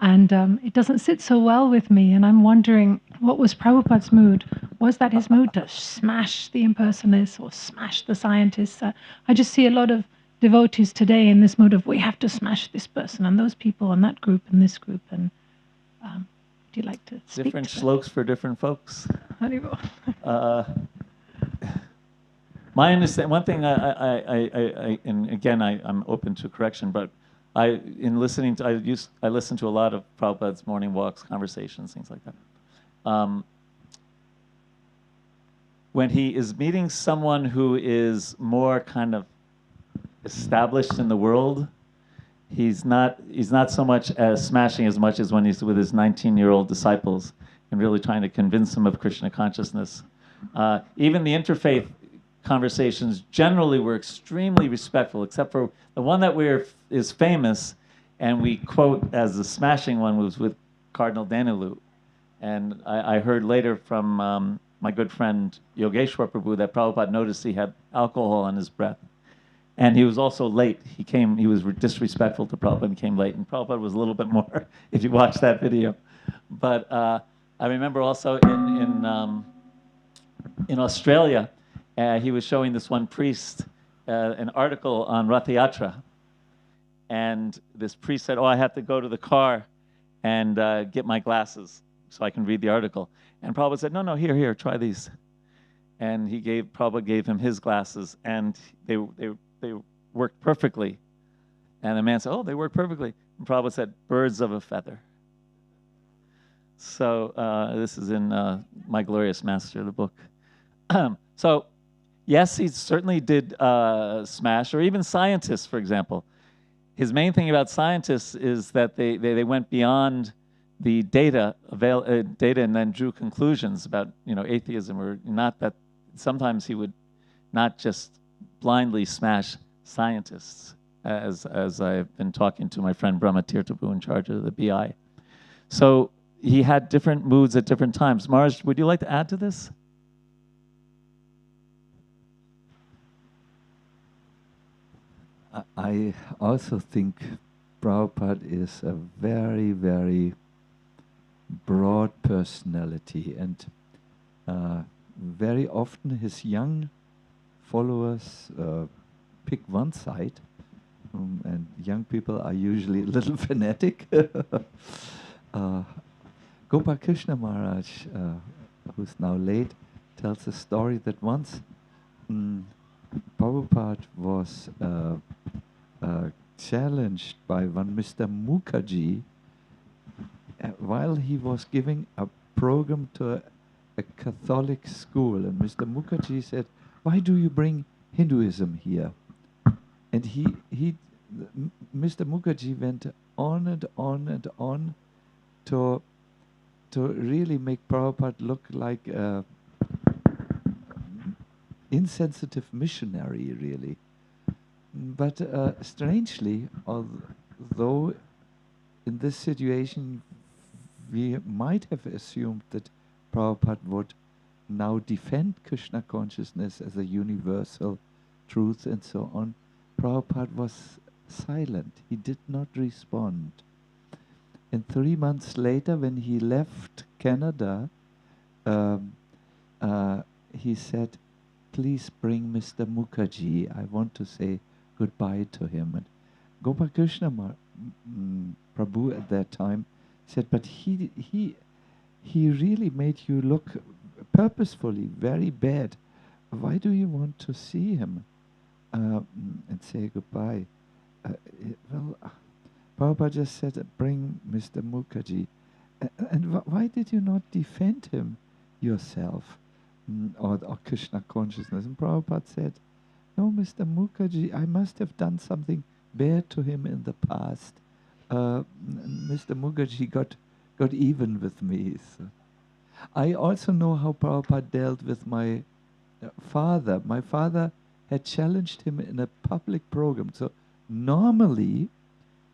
And it doesn't sit so well with me, and I'm wondering, what was Prabhupada's mood? Was that his mood to smash the impersonalists or smash the scientists? I just see a lot of devotees today in this mood of, we have to smash this person and those people and that group and this group. And do you like to speak different to shlokas for different folks? Haribol. My understanding, one thing and again, I'm open to correction, but I listen to a lot of Prabhupada's morning walks, conversations, things like that. When he is meeting someone who is more kind of established in the world, he's not so much as smashing as much as when he's with his 19-year-old disciples. and really trying to convince him of Krishna consciousness. Even the interfaith conversations generally were extremely respectful, except for the one that is famous, and we quote as the smashing one, was with Cardinal Danelu. And I heard later from my good friend Yogeshwar Prabhu that Prabhupada noticed he had alcohol on his breath. And he was also late. He was disrespectful to Prabhupada and came late. And Prabhupada was a little bit more, if you watch that video. But I remember also in Australia, he was showing this one priest an article on Rath Yatra. And this priest said, "Oh, I have to go to the car and get my glasses so I can read the article." And Prabhupada said, "No, here, try these." And Prabhupada gave him his glasses, and they worked perfectly. And the man said, "Oh, they work perfectly." And Prabhupada said, "Birds of a feather." So this is in My Glorious Master, the book. So yes, he certainly did smash, or even scientists, for example. His main thing about scientists is that they went beyond the data and then drew conclusions about atheism, or not that. Sometimes he would not just blindly smash scientists, as I've been talking to my friend Brahma Tirthapu in charge of the BI. So he had different moods at different times. Maharaj, would you like to add to this? I also think Prabhupada is a very, very broad personality, and very often his young followers pick one side, and young people are usually a little fanatic. Gopal Krishna Maharaj, who's now late, tells a story that once Prabhupada was challenged by one Mr. Mukherjee while he was giving a program to a Catholic school. And Mr. Mukherjee said, "Why do you bring Hinduism here?" And Mr. Mukherjee went on and on and on to really make Prabhupada look like a insensitive missionary, really. But strangely, although in this situation we might have assumed that Prabhupada would now defend Krishna consciousness as a universal truth and so on, Prabhupada was silent. He did not respond. And 3 months later, when he left Canada, he said, "Please bring Mr. Mukherjee. I want to say goodbye to him." And Gopal Krishna Prabhu at that time said, "But he really made you look purposefully very bad. Why do you want to see him and say goodbye?" Well, Prabhupada just said, "Bring Mr. Mukherjee." And why did you not defend him yourself, or Krishna consciousness? And Prabhupada said, "No, Mr. Mukherjee, I must have done something bad to him in the past. Mr. Mukherjee got even with me." So I also know how Prabhupada dealt with my father. My father had challenged him in a public program. So normally,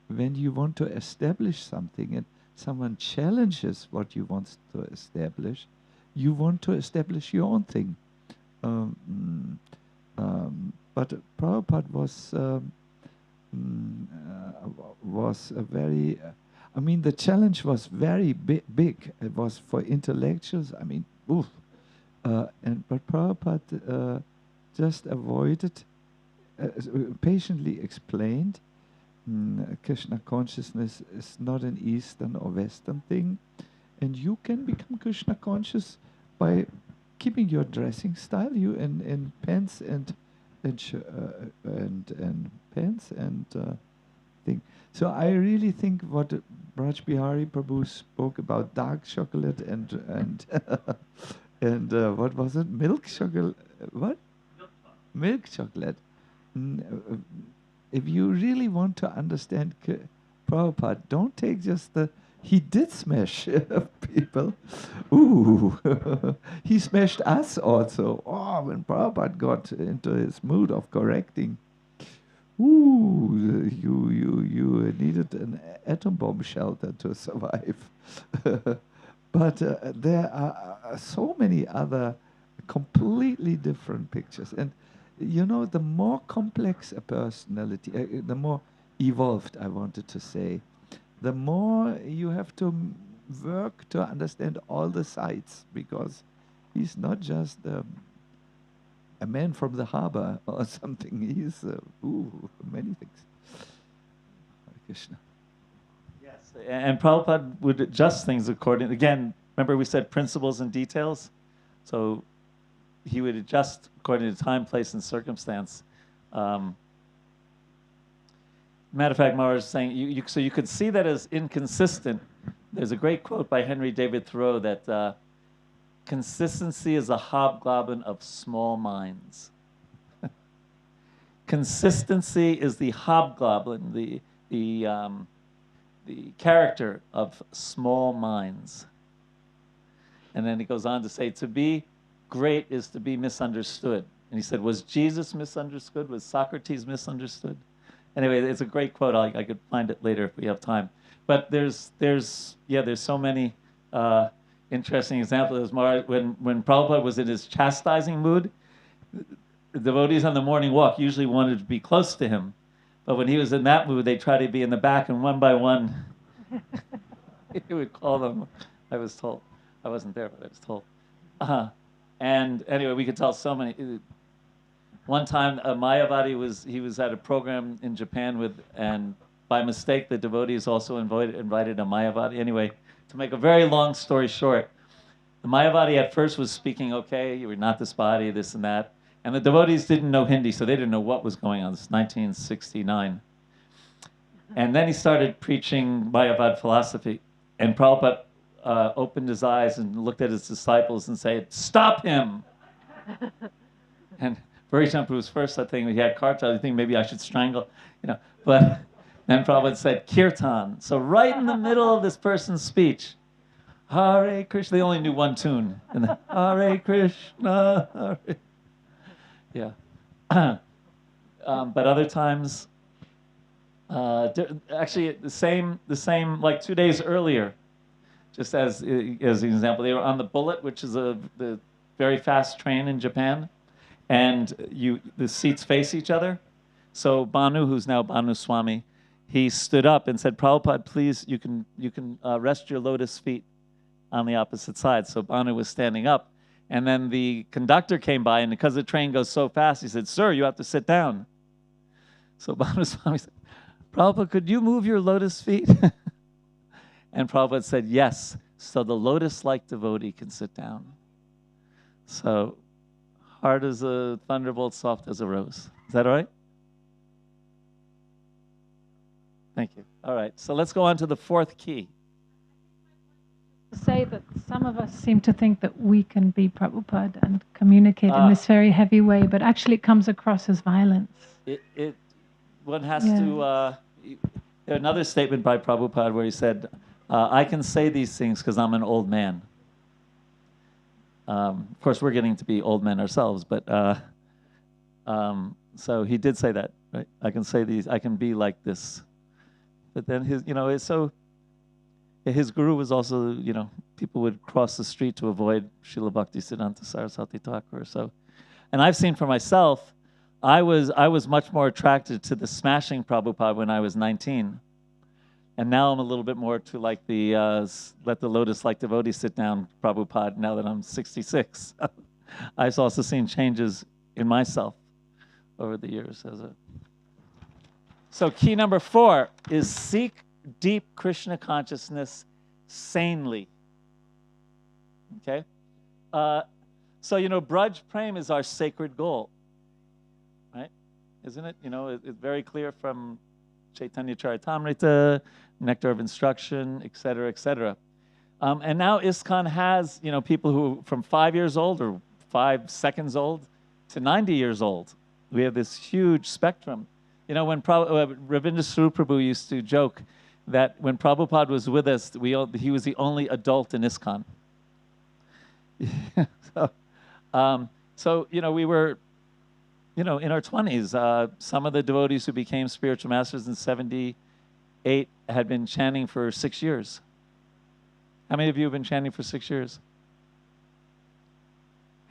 when you want to establish something and someone challenges what you want to establish, you want to establish your own thing. But Prabhupada was a very, I mean, the challenge was very big. It was for intellectuals. I mean, oof. But Prabhupada just avoided, patiently explained, Krishna consciousness is not an Eastern or Western thing, and you can become Krishna conscious by keeping your dressing style, you in pants and pants and thing. So I really think what Braja Bihari Prabhu spoke about dark chocolate and and what was it? Milk chocolate? What? Milk chocolate. If you really want to understand Prabhupada, don't take just the he did smash people. Ooh, he smashed us also. Oh, when Prabhupada got into his mood of correcting, ooh, you needed an atom bomb shelter to survive. But there are so many other completely different pictures. And you know, the more complex a personality, the more evolved, I wanted to say, the more you have to work to understand all the sides, because he's not just a man from the harbor or something. He's many things. Hare Krishna. Yes, and Prabhupada would adjust things according. Again, remember we said principles and details, so he would adjust according to time, place, and circumstance. Matter of fact, Maharaj is saying, so you could see that as inconsistent. There's a great quote by Henry David Thoreau that consistency is a hobgoblin of small minds. Consistency is the hobgoblin, the character of small minds. And then he goes on to say, to be great is to be misunderstood. And he said, was Jesus misunderstood? Was Socrates misunderstood? Anyway, it's a great quote. I could find it later if we have time. But there's so many interesting examples. When Prabhupada was in his chastising mood, the devotees on the morning walk usually wanted to be close to him. But when he was in that mood, they tried to be in the back, and one by one, he would call them. I was told. I wasn't there, but I was told. And anyway, we could tell so many. One time, Mayavadi was at a program in Japan and by mistake, the devotees also invited a Mayavadi. Anyway, to make a very long story short, the Mayavadi at first was speaking, okay, you were not this body, this and that. And the devotees didn't know Hindi, so they didn't know what was going on. This is 1969. And then he started preaching Mayavad philosophy. And Prabhupada opened his eyes and looked at his disciples and said, stop him! And Varishan Prabhu's first thing, he had kartal, you think maybe I should strangle, but then Prabhupada said, kirtan. So right in the middle of this person's speech, Hare Krishna, they only knew one tune. And then, Hare Krishna, Hare. Yeah. But other times, actually the same, like 2 days earlier, just as an example, they were on the Bullet, which is the very fast train in Japan. And the seats face each other. So Banu, who's now Banu Swami, he stood up and said, Prabhupada, please, you can rest your lotus feet on the opposite side. So Banu was standing up. And then the conductor came by, and because the train goes so fast, he said, sir, you have to sit down. So Banu Swami said, Prabhupada, could you move your lotus feet? And Prabhupada said, yes, so the lotus-like devotee can sit down. So hard as a thunderbolt, soft as a rose. Is that all right? Thank you. All right, so let's go on to the fourth key. Say that some of us seem to think that we can be Prabhupada and communicate in this very heavy way, but actually it comes across as violence. One has to. Another statement by Prabhupada where he said, "I can say these things because I'm an old man." Of course, we're getting to be old men ourselves, but so he did say that, right? I can say these. I can be like this. But then his guru was also, people would cross the street to avoid Srila Bhaktisiddhanta Saraswati Thakur. So, and I've seen for myself, I was much more attracted to the smashing Prabhupada when I was 19. And now I'm a little bit more to like the let the lotus-like devotee sit down Prabhupada now that I'm 66. I've also seen changes in myself over the years. So key number 4 is seek deep Krishna consciousness sanely. Okay? So, Braj Prem is our sacred goal. Right? Isn't it? It's very clear from Chaitanya Charitamrita, Nectar of Instruction, et cetera, et cetera. And now Iskcon has, people who from 5 years old or 5 seconds old to 90 years old. We have this huge spectrum. When Ravindra Swarup Prabhu used to joke that when Prabhupada was with us, he was the only adult in Iskcon. So, we were, in our 20s. Some of the devotees who became spiritual masters in 78 had been chanting for 6 years. How many of you have been chanting for 6 years?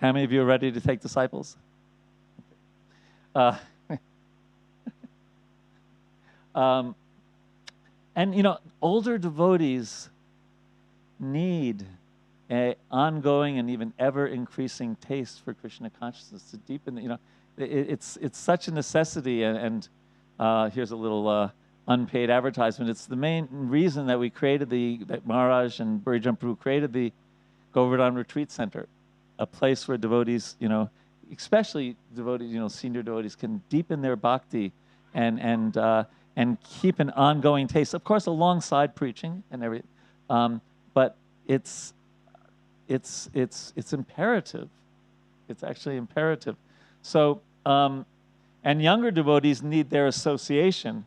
How many of you are ready to take disciples? And older devotees need an ongoing and even ever increasing taste for Krishna consciousness to deepen. It's such a necessity. And here's a little unpaid advertisement. It's the main reason that we created that Maharaj and Braja Prabhu created the Govardhan Retreat Center, a place where devotees, especially devotees, senior devotees, can deepen their bhakti and keep an ongoing taste, of course, alongside preaching and everything. But it's imperative. It's actually imperative. So, and younger devotees need their association,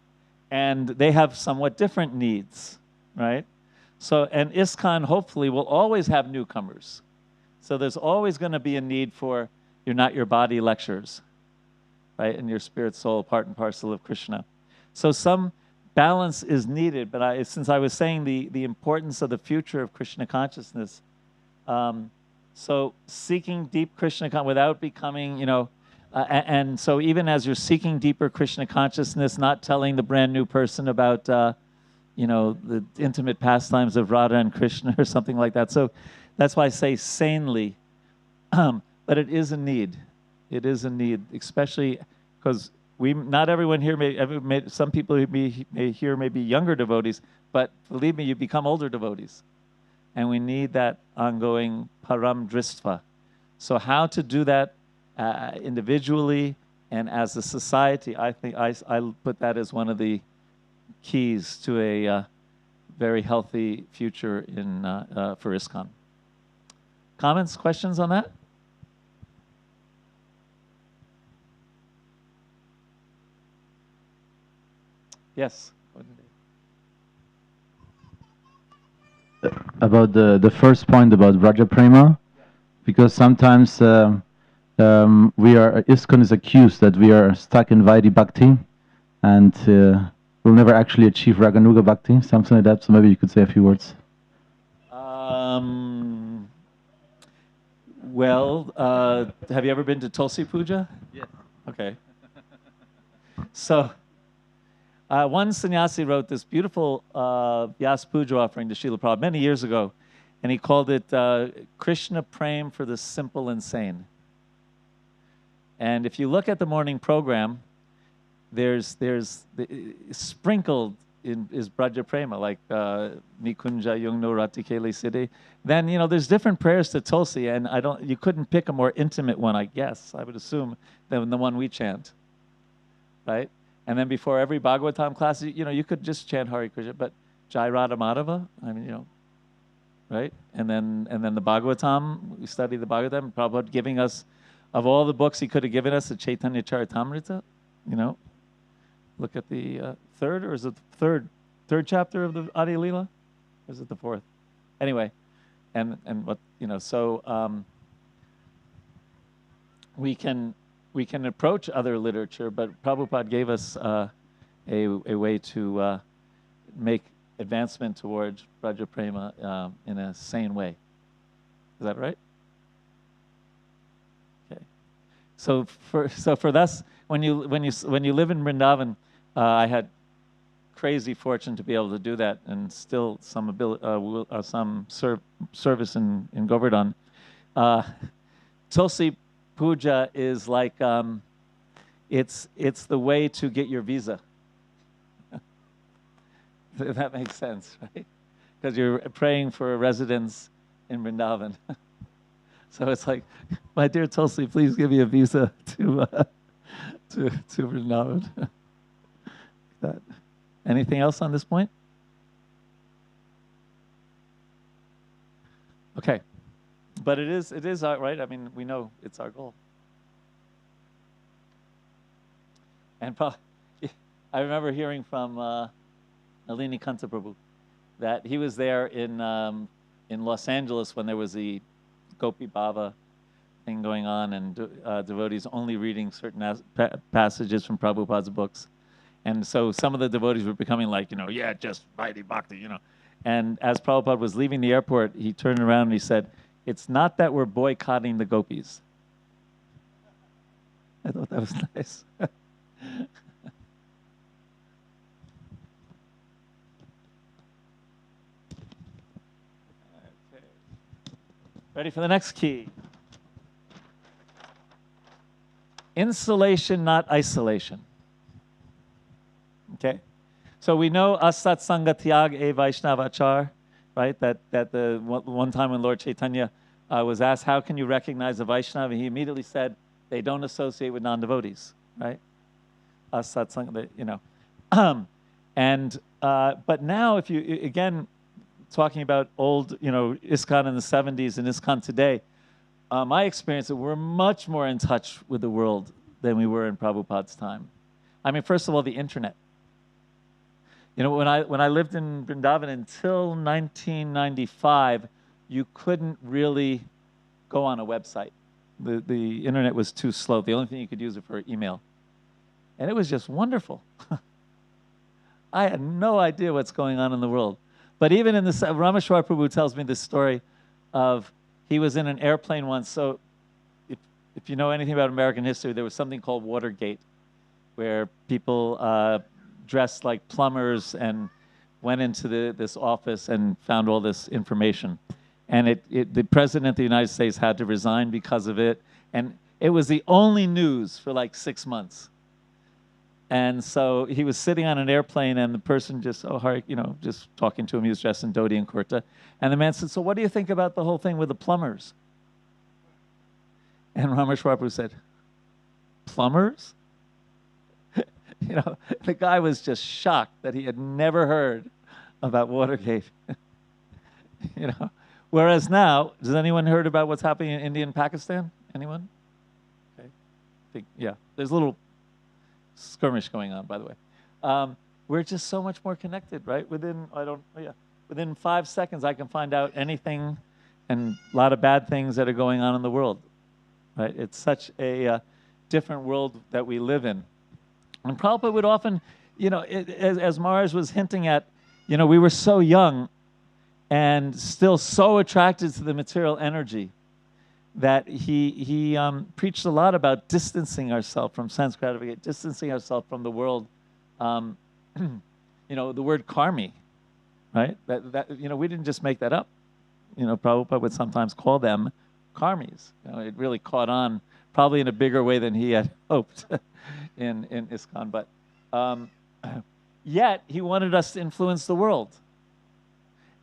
and they have somewhat different needs, right? So, and Iskcon hopefully will always have newcomers. So there's always going to be a need for You're Not Your Body lectures, right? And your spirit, soul, part and parcel of Krishna. So some balance is needed, but since I was saying the importance of the future of Krishna consciousness, so seeking deep Krishna without becoming, and so even as you're seeking deeper Krishna consciousness, not telling the brand new person about, the intimate pastimes of Radha and Krishna or something like that. So that's why I say sanely, but it is a need. It is a need, especially because not everyone here some people may hear may be younger devotees, but believe me, you become older devotees. And we need that ongoing param dristva. So how to do that individually and as a society, I think I put that as one of the keys to a very healthy future for Iskcon. Comments, questions on that? Yes. About the first point about Braja Prema, because sometimes Iskcon is accused that we are stuck in Vaidhi Bhakti, and we'll never actually achieve Raganuga Bhakti, something like that. So maybe you could say a few words. Well, have you ever been to Tulsi Puja? Yes. Okay. So, one sannyasi wrote this beautiful Vyas Puja offering to Srila Prabhupada many years ago, and he called it Krishna Prem for the Simple and Sane. And if you look at the morning program, there's sprinkled is Braja Prema, like Nikunja Yungno Ratikeli Siddhi. Then, there's different prayers to Tulsi, and you couldn't pick a more intimate one, I guess, I would assume, than the one we chant, right? And then before every Bhagavatam class, you could just chant Hare Krishna, but Jai Radha Madhava, right? And then the Bhagavatam, we study the Bhagavatam, Prabhupada giving us, of all the books he could have given us, the Chaitanya Charitamrita, Look at the third, or is it the third chapter of the Adi Leela? Or is it the fourth? Anyway, and what, so we can approach other literature, but Prabhupada gave us a way to make advancement towards Braja Prema in a sane way. Is that right? Okay. So for us, when you live in Vrindavan, I had crazy fortune to be able to do that, and still some service in Govardhan. Tulsi Puja is like it's the way to get your visa. That makes sense, right? Because you're praying for a residence in Vrindavan. So it's like, my dear Tulsi, please give me a visa to Vrindavan. That. Anything else on this point? Okay, but it is right. I mean, we know it's our goal. And I remember hearing from Nalini Kanta Prabhu, that he was there in Los Angeles when there was the Gopi Bhava thing going on, and devotees only reading certain passages from Prabhupada's books. And so some of the devotees were becoming like, yeah, just Vaidhi Bhakti, And as Prabhupada was leaving the airport, he turned around and he said, "It's not that we're boycotting the gopis." I thought that was nice. Okay. Ready for the next key. Insulation, not isolation. Okay? So we know asat sanga tyag e vaishnavachar, right? That the one time when Lord Chaitanya was asked, how can you recognize a Vaishnava? He immediately said, they don't associate with non-devotees, right? Asat sanga, but now if you, again, talking about old, Iskcon in the 70s and Iskcon today, my experience is that we're much more in touch with the world than we were in Prabhupada's time. I mean, first of all, the internet. When I lived in Vrindavan until 1995, you couldn't really go on a website. The internet was too slow. The only thing you could use it for email. And it was just wonderful. I had no idea what's going on in the world. But even in this, Rameshwar Prabhu tells me this story of, he was in an airplane once. So if you know anything about American history, there was something called Watergate, where people dressed like plumbers and went into this office and found all this information. And the president of the United States had to resign because of it. And it was the only news for like 6 months. And so he was sitting on an airplane, and the person just, just talking to him. He was dressed in dhoti and kurta. And the man said, "So what do you think about the whole thing with the plumbers?" And Rameshwar Prabhu said, "Plumbers?" The guy was just shocked that he had never heard about Watergate. Whereas now, has anyone heard about what's happening in India and Pakistan? Anyone? Okay. Yeah, there's a little skirmish going on, by the way. We're just so much more connected, right? Within 5 seconds, I can find out anything and a lot of bad things that are going on in the world, right? It's such a different world that we live in. And Prabhupada would often, as Maharaj was hinting at, we were so young and still so attracted to the material energy that he preached a lot about distancing ourselves from sense gratification, distancing ourselves from the world. The word karmi, right? That we didn't just make that up. Prabhupada would sometimes call them karmis. It really caught on, probably in a bigger way than he had hoped in Iskcon. But yet he wanted us to influence the world.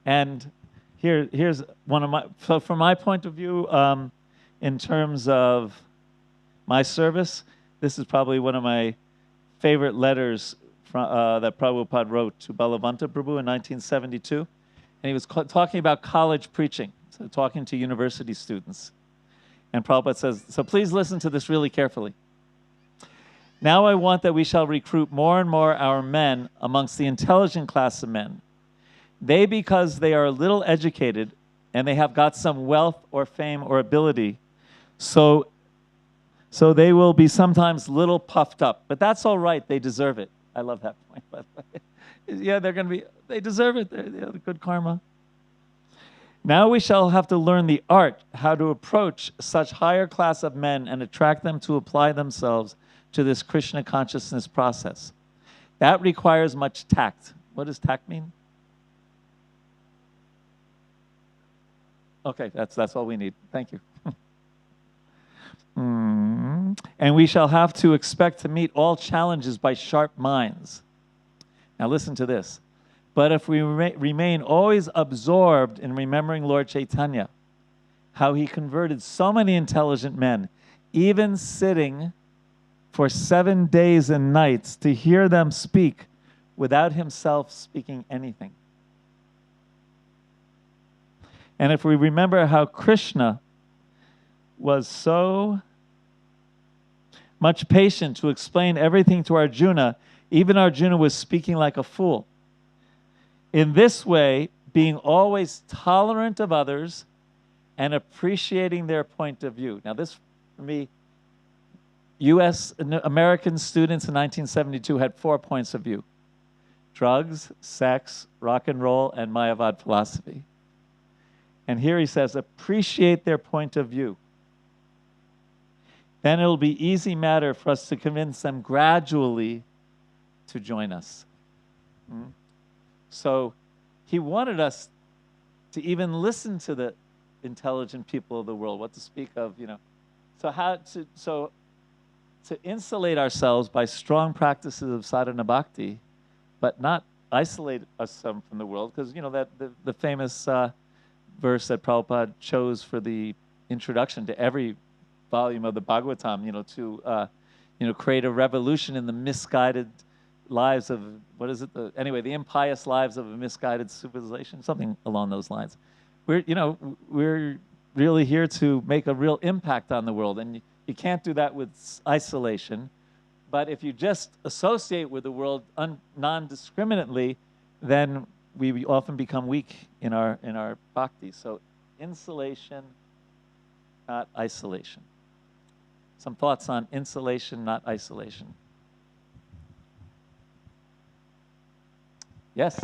And here's one of so from my point of view, in terms of my service, this is probably one of my favorite letters that Prabhupada wrote to Balavanta Prabhu in 1972. And he was talking about college preaching, so talking to university students. And Prabhupada says, so please listen to this really carefully. "Now I want that we shall recruit more and more our men amongst the intelligent class of men. They, because they are little educated and they have got some wealth or fame or ability, so they will be sometimes little puffed up. But that's all right. They deserve it." I love that point, by the way. Yeah, they deserve it. They have good karma. "Now we shall have to learn the art, how to approach such higher class of men and attract them to apply themselves to this Krishna consciousness process. That requires much tact." What does tact mean? Okay, that's all we need. Thank you. "And we shall have to expect to meet all challenges by sharp minds." Now listen to this. "But if we remain always absorbed in remembering Lord Chaitanya, how he converted so many intelligent men, even sitting for 7 days and nights to hear them speak without himself speaking anything. And if we remember how Krishna was so much patient to explain everything to Arjuna, even Arjuna was speaking like a fool. In this way, being always tolerant of others and appreciating their point of view. Now this, for me, American students in 1972 had 4 points of view: drugs, sex, rock and roll, and Mayavad philosophy. And here he says, appreciate their point of view. Then it'll be easy matter for us to convince them gradually to join us. So he wanted us to even listen to the intelligent people of the world, what to speak of, you know. So to insulate ourselves by strong practices of sadhana bhakti, but not isolate us from the world, because, you know, that the famous verse that Prabhupada chose for the introduction to every volume of the Bhagavatam, you know, to create a revolution in the misguided lives of, what is it? Anyway, the impious lives of a misguided civilization, something along those lines. We're really here to make a real impact on the world, and you can't do that with isolation. But if you just associate with the world non-discriminately, then we often become weak in our bhakti. So insulation, not isolation. Some thoughts on insulation, not isolation. Yes?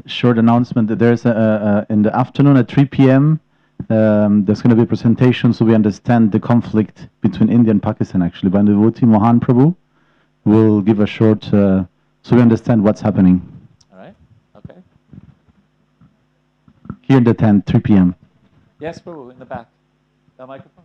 Short announcement that there's in the afternoon at 3 p.m. There's going to be a presentation so we understand the conflict between India and Pakistan, actually, by the devotee Mohan Prabhu. We'll give a short, so we understand what's happening. All right, okay. Here in the tent, 3 p.m. Yes, Prabhu, in the back. The microphone.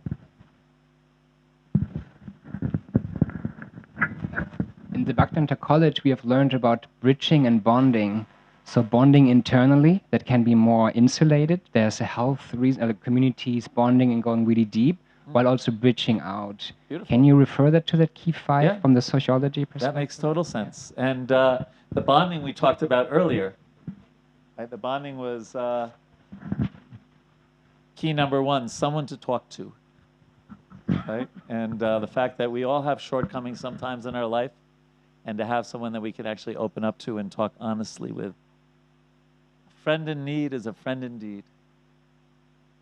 In the Bhaktivedanta College, we have learned about bridging and bonding. So bonding internally, that can be more insulated. There's a health reason, communities bonding and going really deep, while also bridging out. Beautiful. Can you refer that to that key 5 from the sociology perspective? That makes total sense. And the bonding we talked about earlier, right? The bonding was key number 1, someone to talk to, right? And the fact that we all have shortcomings sometimes in our life, and to have someone that we can actually open up to and talk honestly with. A friend in need is a friend indeed,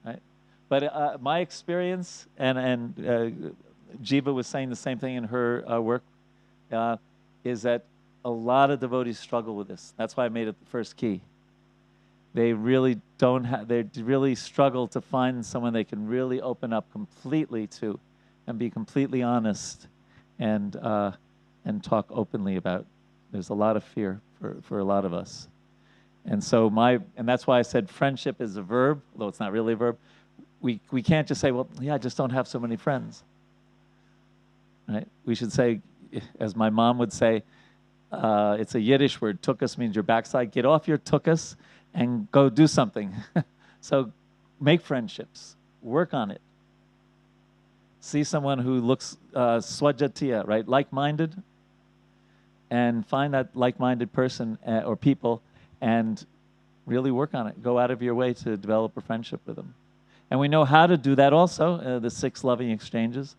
right? But my experience, and Jiva was saying the same thing in her work, is that a lot of devotees struggle with this. That's why I made it the first key. They really they really struggle to find someone they can really open up completely to and be completely honest and talk openly about. There's a lot of fear for a lot of us. And so and that's why I said friendship is a verb, although it's not really a verb. We can't just say, well, yeah, I just don't have so many friends. Right? We should say, as my mom would say, it's a Yiddish word, tukas means your backside. Get off your tukas and go do something. So make friendships, work on it. See someone who looks swajatiya, right, like-minded, and find that like-minded person or people and really work on it. Go out of your way to develop a friendship with them. And we know how to do that also, the 6 loving exchanges.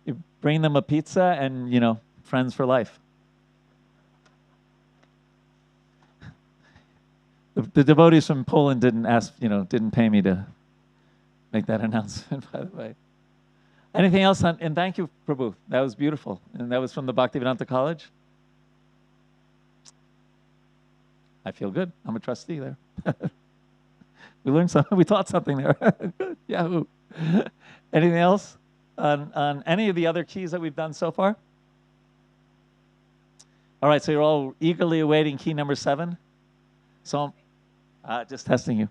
You bring them a pizza and, you know, friends for life. The devotees from Poland didn't ask, you know, didn't pay me to make that announcement, by the way. Anything else on, and thank you, Prabhu. That was beautiful. And that was from the Bhaktivedanta College. I feel good. I'm a trustee there. We learned something, we taught something there. Yahoo. Anything else on any of the other keys that we've done so far? All right, so you're all eagerly awaiting key number 7. So I'm just testing you.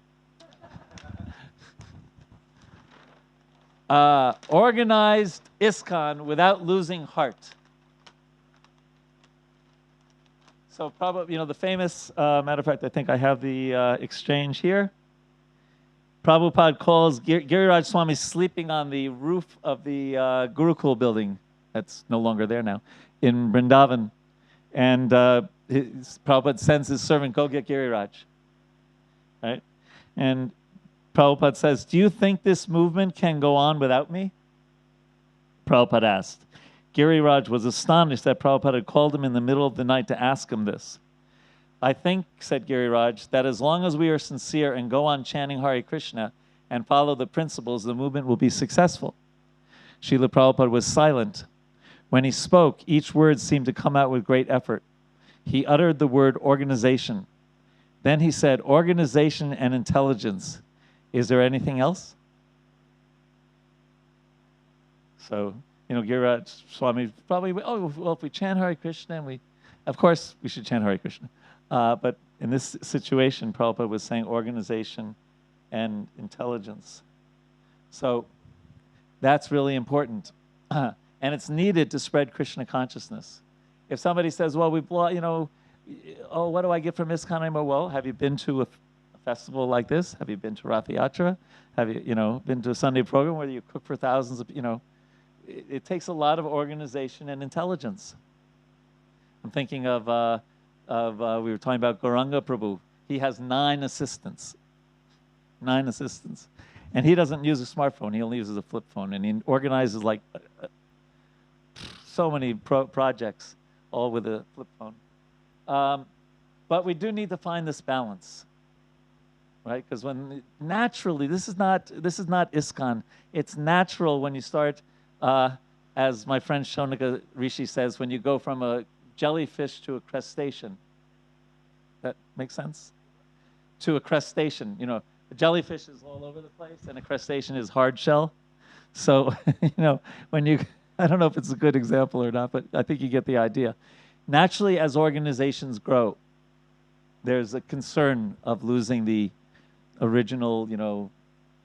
Organized Iskcon without losing heart. So probably, you know, the famous, matter of fact, I think I have the exchange here. Prabhupada calls Giriraj Swami sleeping on the roof of the Gurukul building, that's no longer there now, in Vrindavan. And Prabhupada sends his servant, go get Giriraj. Right? And Prabhupada says, do you think this movement can go on without me? Prabhupada asked. Giriraj was astonished that Prabhupada had called him in the middle of the night to ask him this. I think, said Giriraj, that as long as we are sincere and go on chanting Hare Krishna and follow the principles, the movement will be successful. Srila Prabhupada was silent. When he spoke, each word seemed to come out with great effort. He uttered the word organization. Then he said, organization and intelligence. Is there anything else? So, Giriraj Swami probably, well, if we chant Hare Krishna, and of course, we should chant Hare Krishna. But in this situation, Prabhupada was saying organization and intelligence. So that's really important. And it's needed to spread Krishna consciousness. If somebody says, well, what do I get from Iskcon anymore? Well, have you been to a festival like this? Have you been to Rath Yatra? Have you, been to a Sunday program where you cook for thousands of, it takes a lot of organization and intelligence. I'm thinking of we were talking about Gauranga Prabhu. He has 9 assistants. 9 assistants. And he doesn't use a smartphone. He only uses a flip phone. And he organizes like so many projects, all with a flip phone. But we do need to find this balance, right? Because when naturally, this is not Iskcon. It's natural when you start, as my friend Shonika Rishi says, when you go from a jellyfish to a crustacean. That makes sense? To a crustacean. A jellyfish is all over the place, and a crustacean is hard shell. So, when you, I don't know if it's a good example or not, but I think you get the idea. Naturally, as organizations grow, there's a concern of losing the original,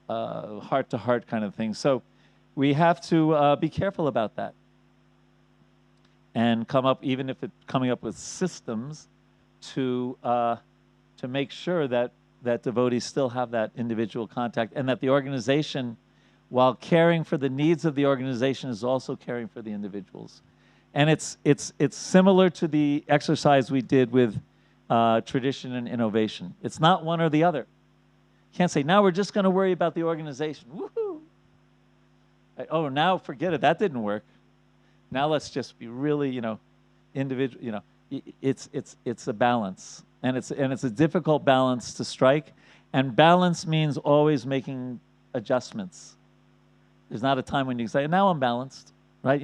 heart-to-heart kind of thing. So we have to be careful about that and come up, even if it's coming up with systems to make sure that devotees still have that individual contact, and that the organization, while caring for the needs of the organization, is also caring for the individuals. And it's similar to the exercise we did with tradition and innovation. It's not one or the other. You can't say, now we're just going to worry about the organization. Woohoo! Oh, now forget it. That didn't work. Now let's just be really, individual. It's a balance, and it's a difficult balance to strike. And balance means always making adjustments. There's not a time when you say, now I'm balanced, right?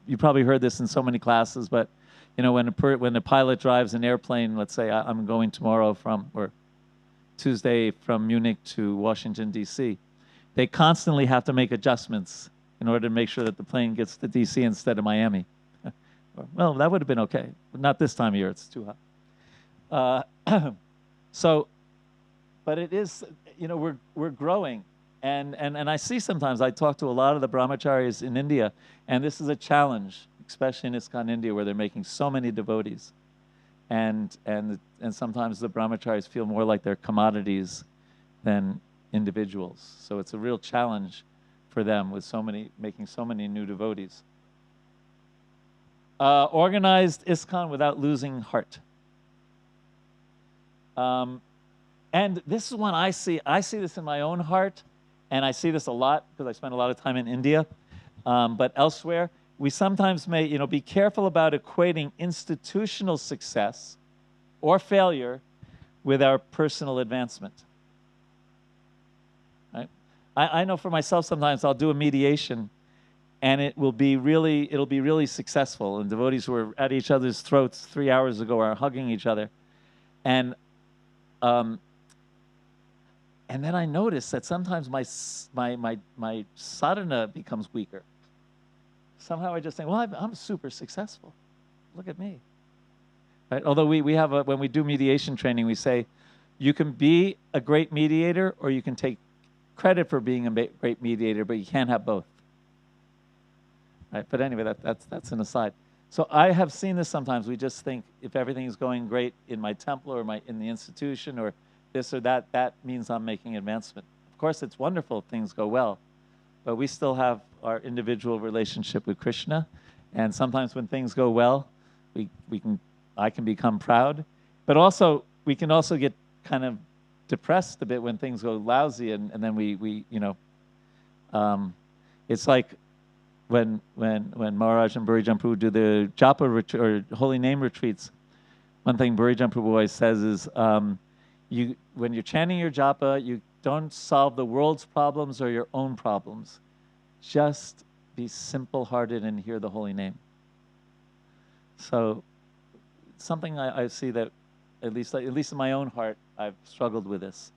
You probably heard this in so many classes, but when a pilot drives an airplane, let's say I'm going tomorrow or Tuesday from Munich to Washington, D.C., they constantly have to make adjustments in order to make sure that the plane gets to D.C. instead of Miami. Well, that would have been okay, but not this time of year. It's too hot. But it is, we're growing. And I see sometimes, I talk to a lot of the brahmacharis in India, and this is a challenge, especially in Iskcon India, where they're making so many devotees. And sometimes the brahmacharis feel more like they're commodities than individuals. So it's a real challenge for them with making so many new devotees. Organized Iskcon without losing heart. And this is one I see this in my own heart, and I see this a lot because I spend a lot of time in India, but elsewhere. We sometimes may, be careful about equating institutional success or failure with our personal advancement. Right? I know for myself sometimes I'll do a mediation, and it'll be really successful. And devotees who are at each other's throats 3 hours ago are hugging each other, and then I notice that sometimes my sadhana becomes weaker. Somehow I just think, well, I'm super successful. Look at me. Right? Although we have when we do mediation training, we say, you can be a great mediator, or you can take credit for being a great mediator, but you can't have both. Right? But anyway, that's an aside. So I have seen this sometimes. We just think if everything is going great in my temple or in the institution or this or that, that means I'm making advancement. Of course, it's wonderful if things go well, but we still have our individual relationship with Krishna. And sometimes when things go well, I can become proud, but also we can also get kind of depressed a bit when things go lousy, and then we it's like when Maharaj and Burijan Prabhu do the japa or holy name retreats, one thing Burijan Prabhu always says is, when you're chanting your japa, you don't solve the world's problems or your own problems. Just be simple-hearted and hear the holy name. So, something I see that, at least in my own heart, I've struggled with this.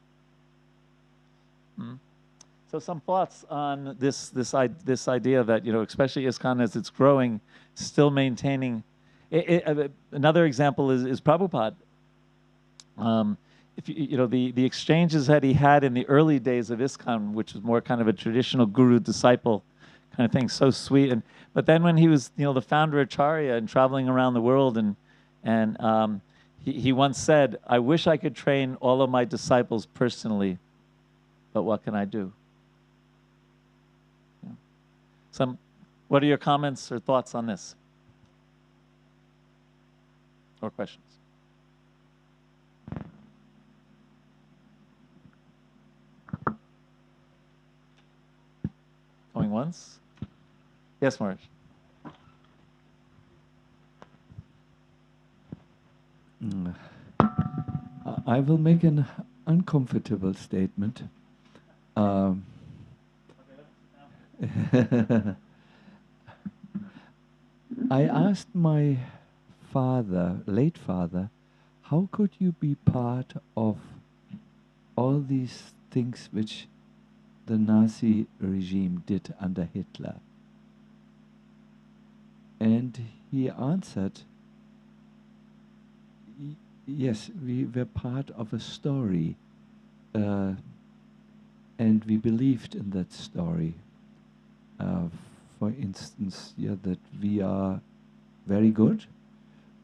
So, some thoughts on this idea that, especially Iskcon as it's growing, still maintaining. Another example is Prabhupada. If the exchanges that he had in the early days of Iskcon, which was more kind of a traditional guru-disciple kind of thing, so sweet. But then when he was, the founder Acharya and traveling around the world, and he once said, "I wish I could train all of my disciples personally, but what can I do?" What are your comments or thoughts on this? Or questions? Going once? Yes, Maharaj. I will make an uncomfortable statement. I asked my father, late father, how could you be part of all these things which the Nazi regime did under Hitler? And he answered, yes, we were part of a story, and we believed in that story. For instance, that we are very good,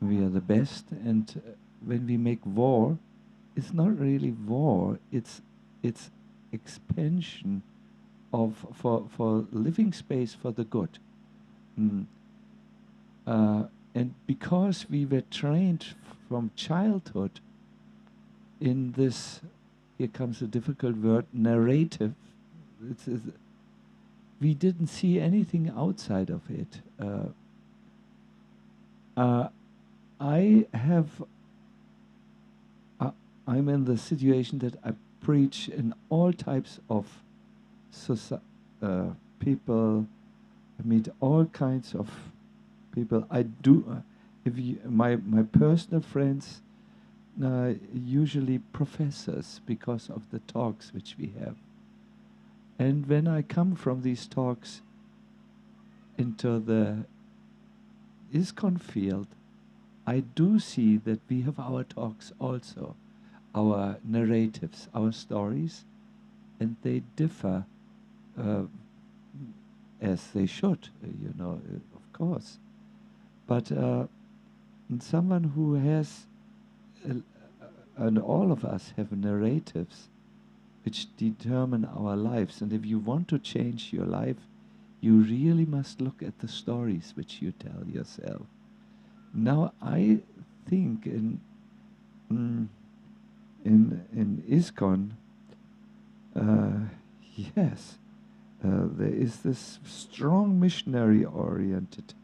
we are the best, and when we make war, it's not really war, it's expansion for living space for the good. And because we were trained from childhood in this, here comes a difficult word, narrative, we didn't see anything outside of it. I'm in the situation that I preach in all types of people. I meet all kinds of people. I do. My personal friends, usually professors, because of the talks which we have. And when I come from these talks into the Iskcon field, I do see that we have our talks also, our narratives, our stories, and they differ as they should, of course. But someone who has, and all of us have narratives which determine our lives. And if you want to change your life, you really must look at the stories which you tell yourself. Now, I think in Iskcon, yes, there is this strong missionary-oriented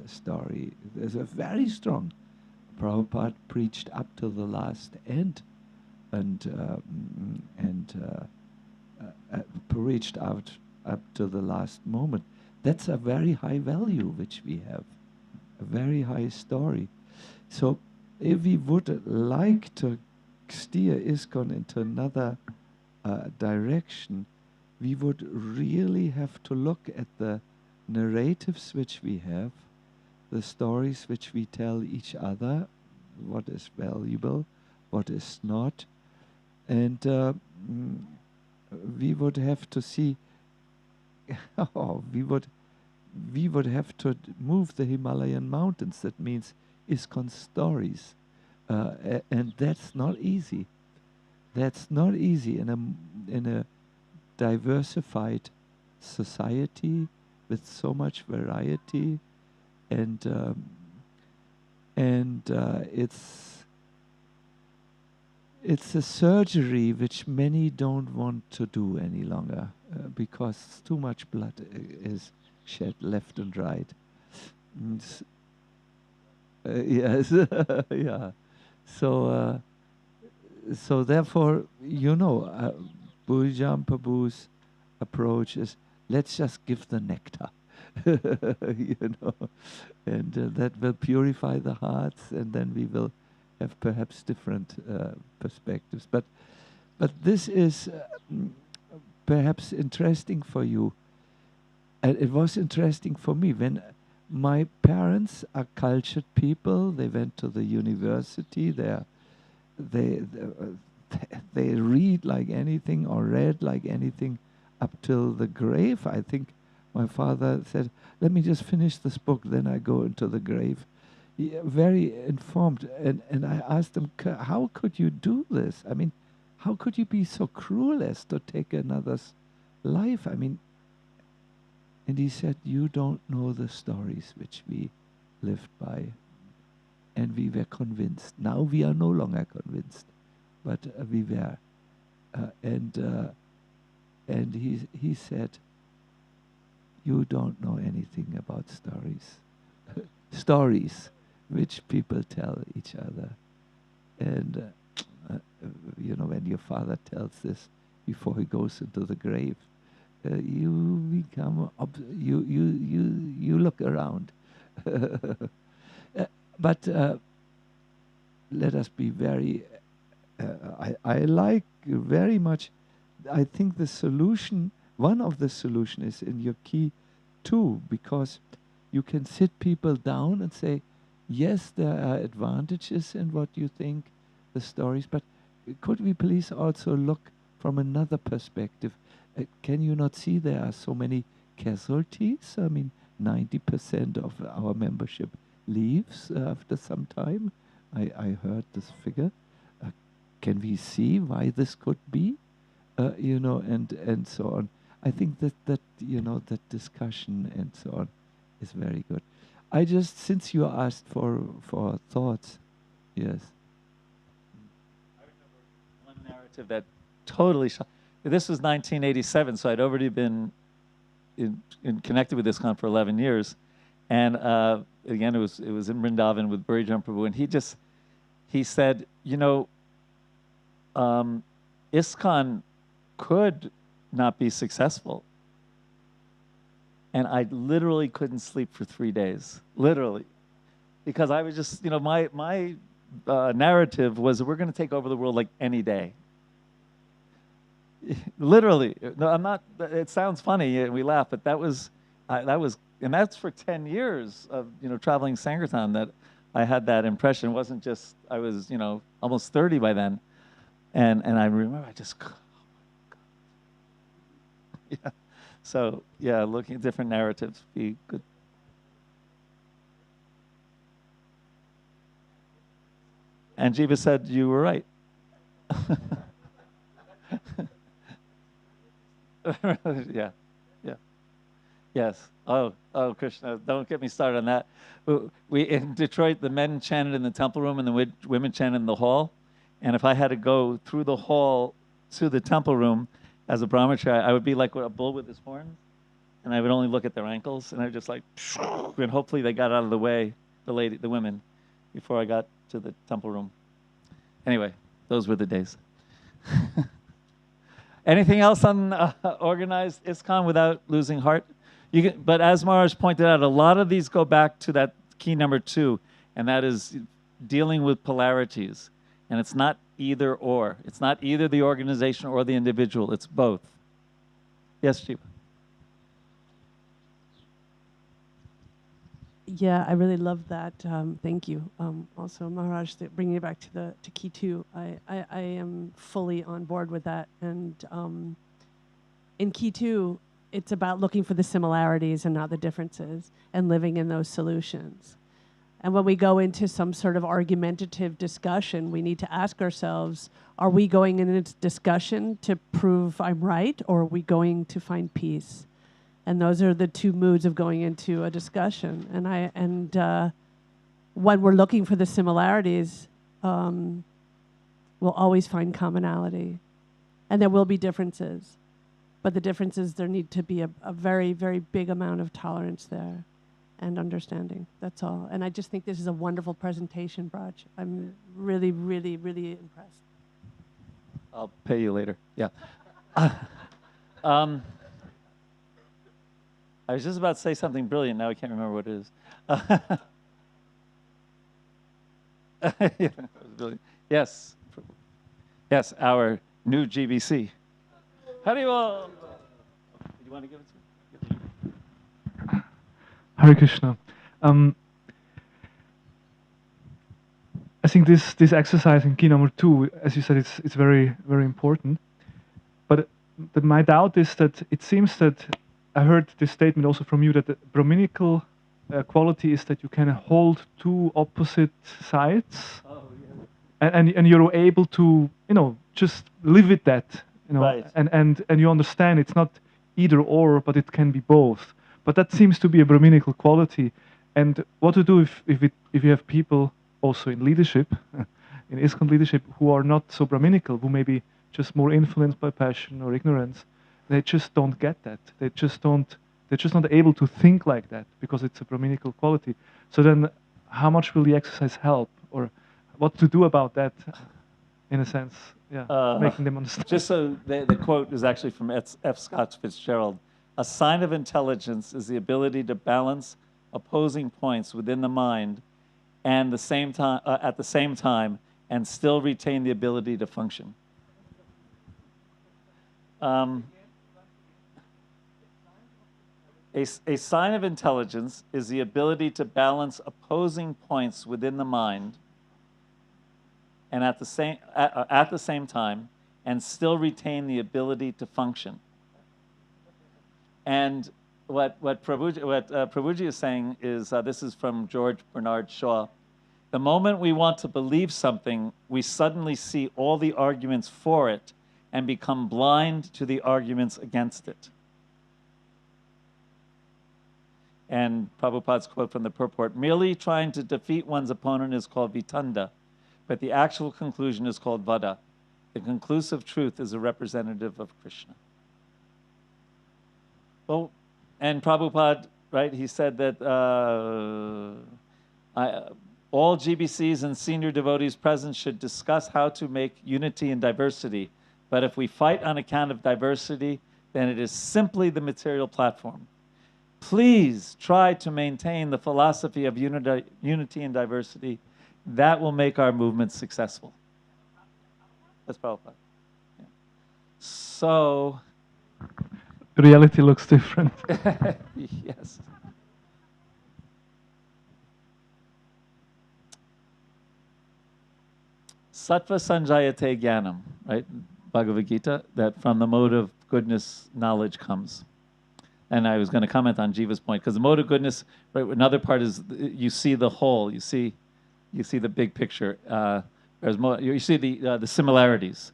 story. There's a very strong. Prabhupada preached up to the last end, and preached out up to the last moment. That's a very high value which we have, a very high story. So if we would like to steer Iskcon into another direction, we would really have to look at the narratives which we have, the stories which we tell each other, what is valuable, what is not, and we would have to see. We would have to move the Himalayan mountains. That means Iskcon stories, and that's not easy. That's not easy in a diversified society with so much variety, and it's a surgery which many don't want to do any longer because too much blood is shed left and right. Yes, yeah. So so therefore, Bhujam Prabhu's approach is, let's just give the nectar, and that will purify the hearts, and then we will have perhaps different perspectives. But this is perhaps interesting for you, and it was interesting for me when my parents are cultured people. They went to the university. They read like anything or read like anything up till the grave. I think my father said, let me just finish this book, then I go into the grave. Very informed. And I asked him, how could you do this? I mean, how could you be so cruel as to take another's life? I mean, and he said, you don't know the stories which we lived by. And we were convinced. Now we are no longer convinced, but we were. And he said, you don't know anything about stories. Stories which people tell each other. And, when your father tells this before he goes into the grave, you become, you look around. But let us be very, I like very much, I think the solution, one of the solutions is in your key 2, because you can sit people down and say, yes, there are advantages in what you think, the stories, but could we please also look from another perspective? Can you not see there are so many casualties? I mean, 90% of our membership leaves after some time. I heard this figure. Can we see why this could be? And so on. I think that that discussion and so on is very good. I just, since you asked for thoughts, yes. I remember one narrative that totally shocked. This was 1987, so I'd already been connected with Iskcon for 11 years. And again, it was in Vrindavan with Braja Prabhu, and he said, Iskcon could not be successful. And I literally couldn't sleep for 3 days, literally, because I was just, my narrative was, we're going to take over the world like any day. Literally. No, I'm not, it sounds funny, we laugh, but that was, and that's for 10 years of, traveling Sankirtan that I had that impression. It wasn't just, I was, almost 30 by then. And I remember I just, oh my God. Yeah. So, yeah, looking at different narratives be good. And Jiva said you were right. Yeah. Yes. Oh, Krishna, don't get me started on that. We in Detroit, the men chanted in the temple room and the women chanted in the hall. And if I had to go through the hall to the temple room as a brahmachari, I would be like a bull with his horns, and I would only look at their ankles, and I would just like, and hopefully they got out of the way, the women, before I got to the temple room. Anyway, those were the days. Anything else on organized Iskcon without losing heart? But as Maharaj pointed out, a lot of these go back to that key number 2, and that is dealing with polarities. And it's not either or. It's not either the organization or the individual. It's both. Yes, Jiva. Yeah, I really love that. Thank you. Also, Maharaj, bringing it back to key 2. I am fully on board with that. And in key 2, it's about looking for the similarities and not the differences, and living in those solutions. And when we go into some sort of argumentative discussion, we need to ask ourselves, are we going in this discussion to prove I'm right, or are we going to find peace? And those are the 2 moods of going into a discussion. And when we're looking for the similarities, we'll always find commonality. And there will be differences. But the differences, there need to be a very, very big amount of tolerance there. and understanding. That's all. And I just think this is a wonderful presentation, Braj. I'm really, really, really impressed. I'll pay you later. Yeah. I was just about to say something brilliant. Now I can't remember what it is. Yeah, that was brilliant. Yes. Yes, our new GBC. How do you all? You want to give it to me? Hare Krishna. I think this exercise in key number 2, as you said, it's very, very important. But my doubt is that it seems that I heard this statement also from you that the Brahminical quality is that you can hold two opposite sides, and you're able to just live with that, Right. and you understand it's not either or, but it can be both. But that seems to be a Brahminical quality. And what to do if you have people also in leadership, in Iskcon leadership, who are not so Brahminical, who may be just more influenced by passion or ignorance? They just don't get that. They're just not able to think like that because it's a Brahminical quality. So then, how much will the exercise help, or what to do about that? In a sense, making them understand. Just so the quote is actually from F. Scott Fitzgerald. A sign of intelligence is the ability to balance opposing points within the mind, and at the same time, and still retain the ability to function. A sign of intelligence is the ability to balance opposing points within the mind, and at the same time, and still retain the ability to function. And what Prabhuji is saying is, this is from George Bernard Shaw. The moment we want to believe something, we suddenly see all the arguments for it and become blind to the arguments against it. And Prabhupada's quote from the purport, merely trying to defeat one's opponent is called vitanda, but the actual conclusion is called vada. The conclusive truth is a representative of Krishna. Well, and Prabhupada, right, he said that all GBCs and senior devotees present should discuss how to make unity and diversity. But if we fight on account of diversity, then it is simply the material platform. Please try to maintain the philosophy of unity and diversity. That will make our movement successful. That's Prabhupada. Yeah. So... reality looks different. Yes. Sattva sanjayate jnanam, right? Bhagavad Gita, that from the mode of goodness, knowledge comes. And I was going to comment on Jiva's point, because the mode of goodness, right, another part is you see the whole, you see the big picture. You see the similarities,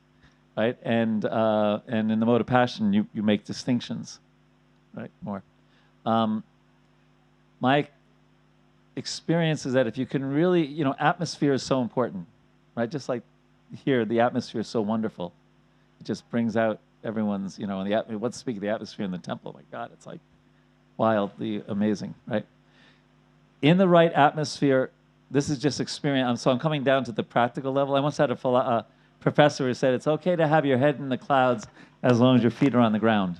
right? And in the mode of passion, you make distinctions, right? More. My experience is that if you can really, atmosphere is so important, right? Just like here, the atmosphere is so wonderful. It just brings out everyone's, let's speak of the atmosphere in the temple. Oh my God, it's like wildly amazing, right? In the right atmosphere, this is just experience. So I'm coming down to the practical level. I once had a professor who said, it's okay to have your head in the clouds as long as your feet are on the ground.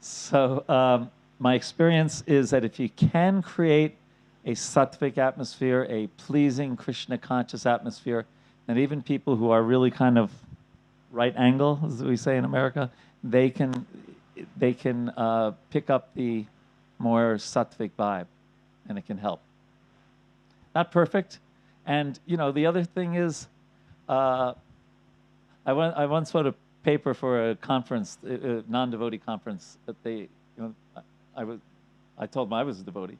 So my experience is that if you can create a sattvic atmosphere, a pleasing Krishna conscious atmosphere, and even people who are really kind of right angle, as we say in America, they can pick up the more sattvic vibe, and it can help. Not perfect, and the other thing is, I once wrote a paper for a conference, a non-devotee conference that I told them I was a devotee,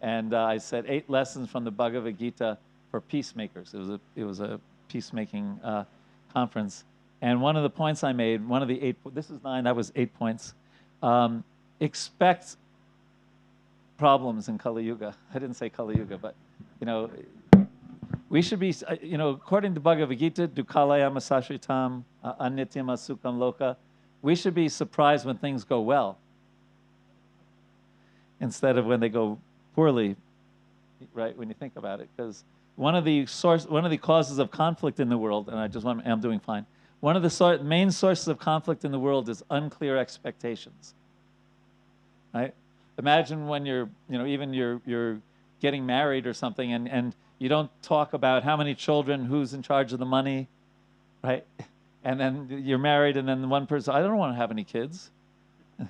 and I said 8 lessons from the Bhagavad Gita for peacemakers. It was a peacemaking conference. And one of the points I made, one of the 8, this is 9, that was 8 points. Expect problems in Kali Yuga. I didn't say Kali Yuga, but, we should be, according to Bhagavad Gita, Dukkalayama Sashritam, Anityam Asukam Loka, we should be surprised when things go well, instead of when they go poorly, right, when you think about it, because one of the causes of conflict in the world, and I'm doing fine. One of the main sources of conflict in the world is unclear expectations, right? Imagine when you're getting married or something, and you don't talk about how many children, who's in charge of the money, right? And then you're married, and then one person, I don't want to have any kids.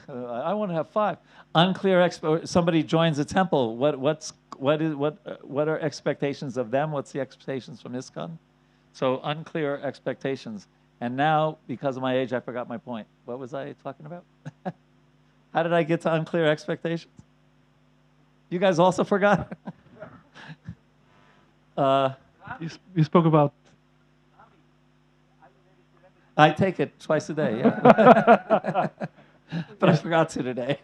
I want to have 5. Unclear somebody joins a temple. What are expectations of them? What's the expectations from Iskcon? So unclear expectations. And now, because of my age, I forgot my point. What was I talking about? How did I get to unclear expectations? You guys also forgot? You spoke about... I take it twice a day, yeah. But I forgot to today.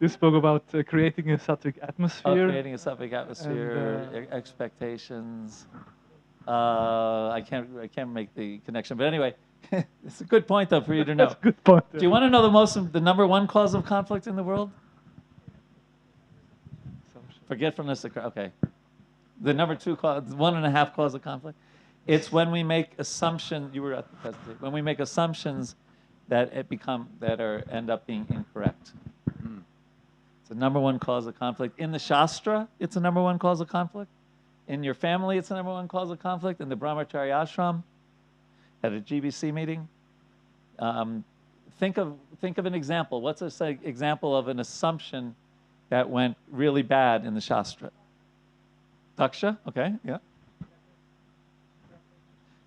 You spoke about creating a sattvic atmosphere. Creating a sattvic atmosphere, and, expectations. I can't make the connection, but anyway, it's a good point though for you to know. That's a good point. Do you want to know the number 1 cause of conflict in the world? Forgetfulness. Okay. The number 2 cause, 1.5 cause of conflict. It's when we make assumptions. You were at the presentation. When we make assumptions that end up being incorrect. It's the number 1 cause of conflict. In the Shastra, it's the number 1 cause of conflict. In your family, it's the number 1 cause of conflict. In the Brahmacharya ashram, at a GBC meeting. Think of an example. What's an example of an assumption that went really bad in the Shastra? Daksha, okay, yeah.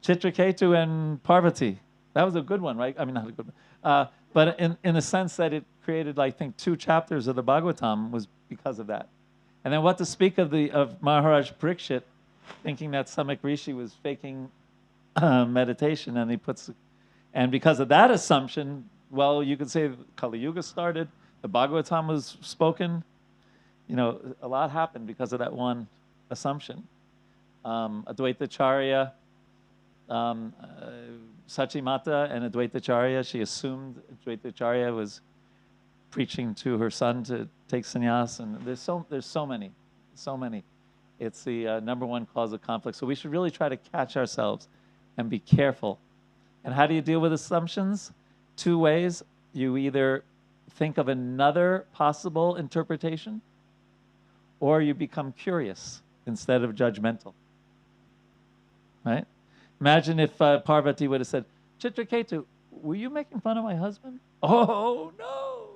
Chitraketu and Parvati. That was a good one, right? I mean, not a good one. But in the sense that it created, I think, 2 chapters of the Bhagavatam was because of that. And then what to speak of Maharaj Parikshit, thinking that Samik Rishi was faking meditation, and because of that assumption, well, you could say Kali Yuga started, the Bhagavatam was spoken, a lot happened because of that one assumption. Advaitacharya, Sachimata and Advaitacharya, she assumed Advaitacharya was preaching to her son to take sannyas, and there's so many. It's the number 1 cause of conflict. So we should really try to catch ourselves and be careful. And how do you deal with assumptions? 2 ways. You either think of another possible interpretation, or you become curious instead of judgmental. Right? Imagine if Parvati would have said, Chitraketu, were you making fun of my husband? Oh, no,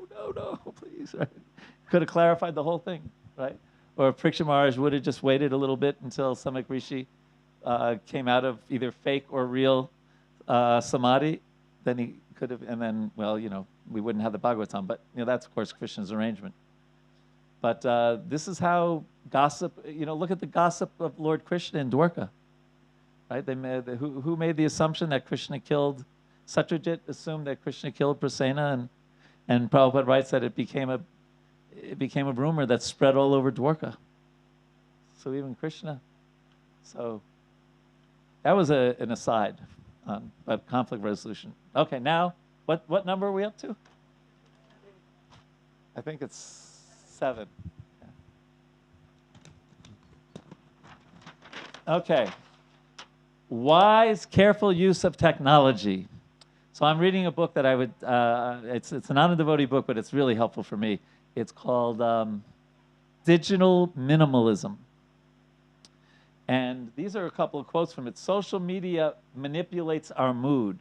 please. Right? Could have clarified the whole thing, right? Or if Pariksha Maharaj would have just waited a little bit until Samik Rishi came out of either fake or real samadhi, then he could have, and then, well, we wouldn't have the Bhagavatam. But, that's, of course, Krishna's arrangement. But this is how gossip, look at the gossip of Lord Krishna in Dwarka. Right? Who made the assumption that Krishna killed, Satyajit assumed that Krishna killed Prasena, and Prabhupada writes that it became a rumor that spread all over Dwarka. So even Krishna. So that was an aside about conflict resolution. Okay, now, what number are we up to? I think it's 7. Yeah. Okay. Wise, careful use of technology. So I'm reading a book that I would, it's a non-devotee book, but it's really helpful for me. It's called Digital Minimalism. And these are a couple of quotes from it. Social media manipulates our mood.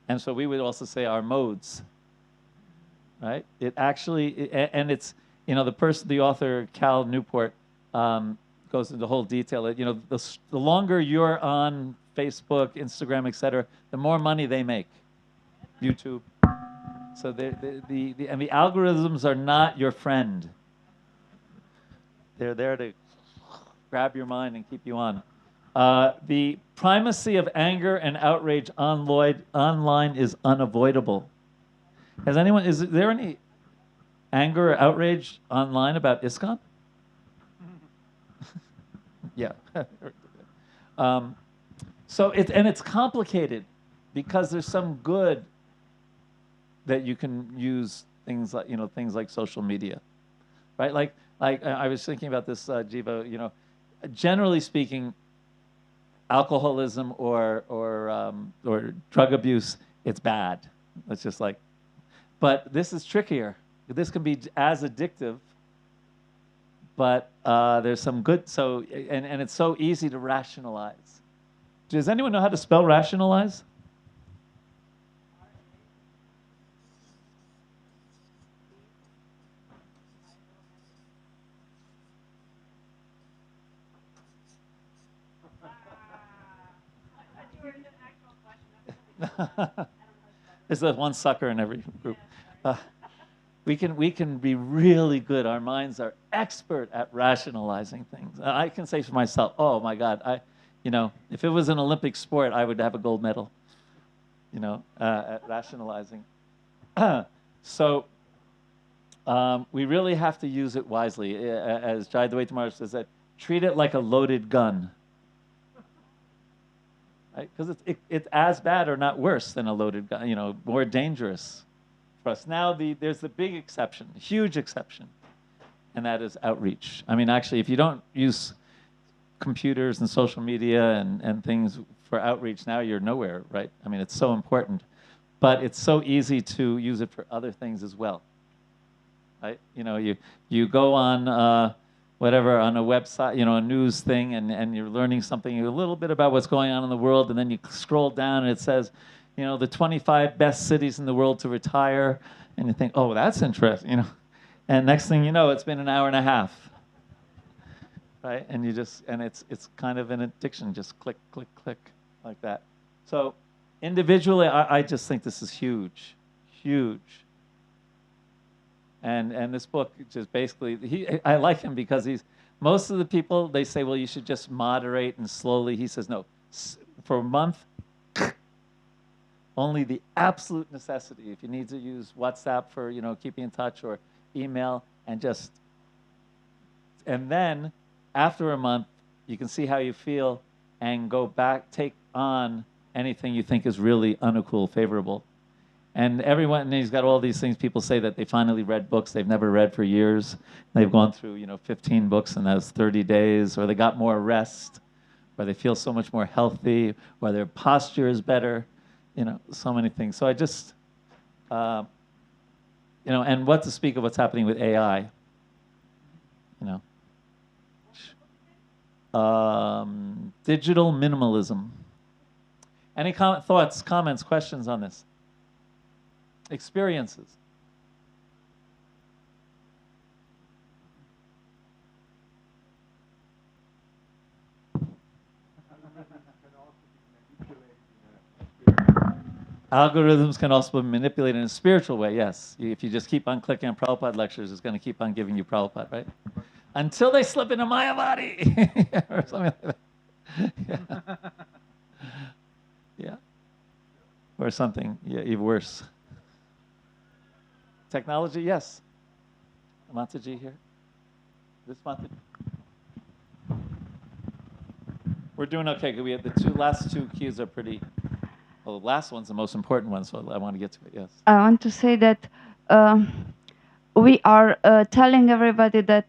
And so we would also say our modes. Right? It actually, and it's, the author, Cal Newport, goes into the whole detail. The longer you're on Facebook, Instagram, etc., the more money they make. YouTube. So the algorithms are not your friend. They're there to grab your mind and keep you on. The primacy of anger and outrage online is unavoidable. Is there any anger or outrage online about Iskcon? Yeah. So it's complicated because there's some good that you can use things like, things like social media, right? Like I was thinking about this, Jiva, generally speaking, alcoholism or drug abuse, it's bad. It's just like, but this is trickier. This can be as addictive, but there's some good, and it's so easy to rationalize. Does anyone know how to spell rationalize? There's that one sucker in every group. We can be really good. Our minds are expert at rationalizing things. I can say for myself, oh my God, if it was an Olympic sport, I would have a gold medal, at rationalizing. So we really have to use it wisely. As Jai Dvaita Maharaj says, that treat it like a loaded gun. Right? Because it's as bad or not worse than a loaded gun, more dangerous for us. Now there's the big exception, huge exception, and that is outreach. I mean, actually, if you don't use computers and social media and things for outreach, now you're nowhere, right? I mean, it's so important, but it's so easy to use it for other things as well, right? You go on whatever, on a website, a news thing, and you're learning something, a little bit about what's going on in the world, and then you scroll down and it says, the 25 best cities in the world to retire, and you think, oh, that's interesting, and next thing you know, it's been an hour and a half, right? And it's kind of an addiction, just click, click, click, like that. So individually, I just think this is huge, huge. And this book just basically, I like him because most of the people, they say, well, you should just moderate and slowly. He says, no, for a month, only the absolute necessity. If you need to use WhatsApp for, keeping in touch, or email, and then after a month, you can see how you feel and go back, take on anything you think is really uncool, favorable. And and he's got all these things. People say that they finally read books they've never read for years. They've gone through, 15 books in those 30 days, or they got more rest, or they feel so much more healthy, or their posture is better, so many things. So I just, and what to speak of what's happening with AI, digital minimalism. Any thoughts, comments, questions on this? Experiences. Algorithms can also be manipulated in a spiritual way, yes. If you just keep on clicking on Prabhupada lectures, it's going to keep on giving you Prabhupada, right? Until they slip into Mayavadi or something like that. Yeah. Or something, even worse. Technology, yes. Mataji here. This Mataji. We're doing okay. We have the last two cues are pretty. Well, the last one's the most important one, so I want to get to it. Yes. I want to say that we are telling everybody that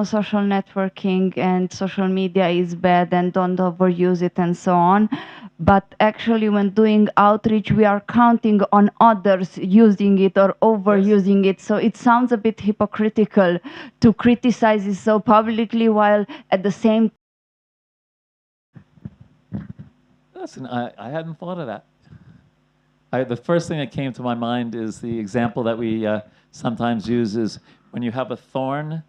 social networking and social media is bad and don't overuse it and so on. But actually, when doing outreach, we are counting on others using it or overusing it. So it sounds a bit hypocritical to criticize it so publicly while at the same. Listen, I hadn't thought of that. The first thing that came to my mind is the example that we sometimes use is when you have a thorn,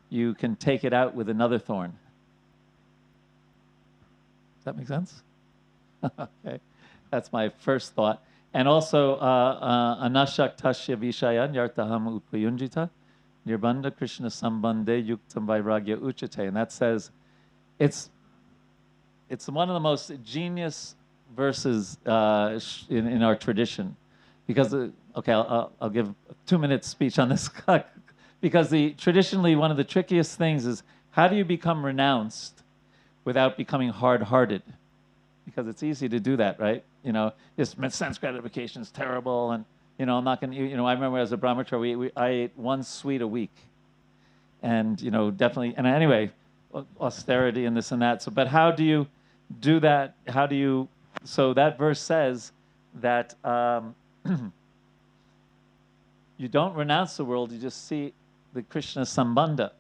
you can take it out with another thorn. Does that make sense? Okay, that's my first thought. And also, anashaktasya vishayan yartaham upayunjita nirbandha krishna sambandhe yuktam vairagya uchate. And that says, it's one of the most genius verses in our tradition, because okay, I'll give a 2-minute speech on this, because traditionally one of the trickiest things is how do you become renounced without becoming hard-hearted? Because it's easy to do that, right? This sense gratification is terrible, and You know, I'm not going to, you know, I remember as a brahmachari, I ate one sweet a week. And, you know, definitely, and anyway, austerity and this and that. So, but how do you do that? How do you, so that verse says that you don't renounce the world, you just see the Krishna sambandha.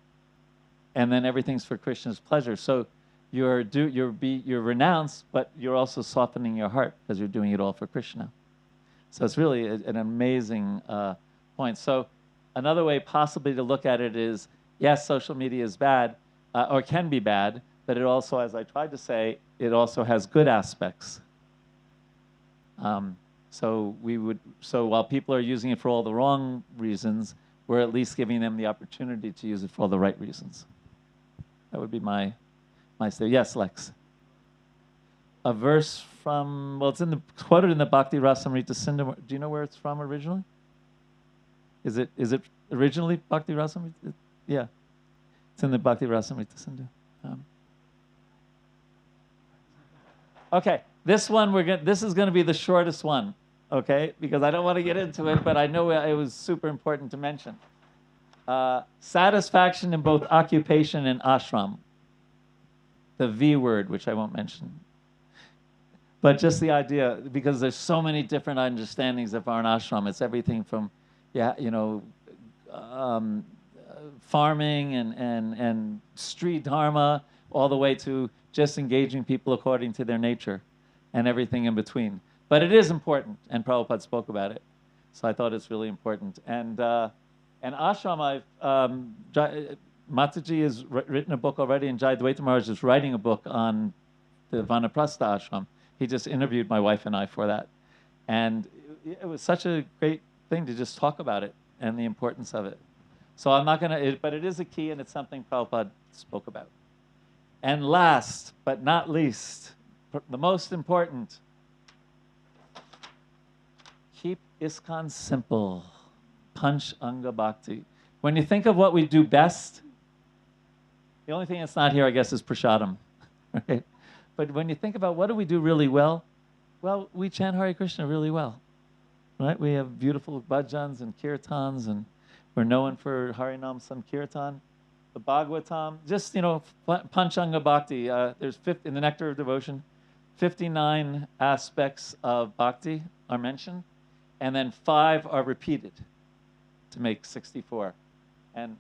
And then everything's for Krishna's pleasure. So you're renounced, but you're also softening your heart because you're doing it all for Krishna. So it's really an amazing point. So another way possibly to look at it is, yes, social media is bad, or can be bad, but it also, as I tried to say, it also has good aspects. So while people are using it for all the wrong reasons, we're at least giving them the opportunity to use it for all the right reasons. That would be my say. Yes, Lex. A verse from, well, it's quoted in the Bhakti Rasamrita Sindhu. Do you know where it's from originally? Is it originally Bhakti Rasamrita? Yeah, it's in the Bhakti Rasamrita Sindhu. Okay, this one this is going to be the shortest one, okay? Because I don't want to get into it, but I know it was super important to mention. Satisfaction in both occupation and ashram. The V word, which I won't mention. But just the idea, because there's so many different understandings of our ashram. It's everything from, farming and street dharma, all the way to just engaging people according to their nature and everything in between. But it is important, and Prabhupada spoke about it. So I thought it's really important. And ashram, Mataji has written a book already, and Jai Dvaita Maharaj is writing a book on the Vanaprastha ashram. He just interviewed my wife and I for that. And it was such a great thing to just talk about it and the importance of it. So I'm not going to, but it is a key, and it's something Prabhupada spoke about. And last but not least, the most important, keep Iskcon simple. Panch Anga Bhakti. When you think of what we do best, the only thing that's not here, I guess, is prasadam. Right? But when you think about what do we do really well, we chant Hare Krishna really well. Right? We have beautiful bhajans and kirtans, and we're known for Harinam Sankirtan. The Bhagavatam, just, Panchanga Bhakti. There's in the Nectar of Devotion, 59 aspects of bhakti are mentioned, and then 5 are repeated to make 64. And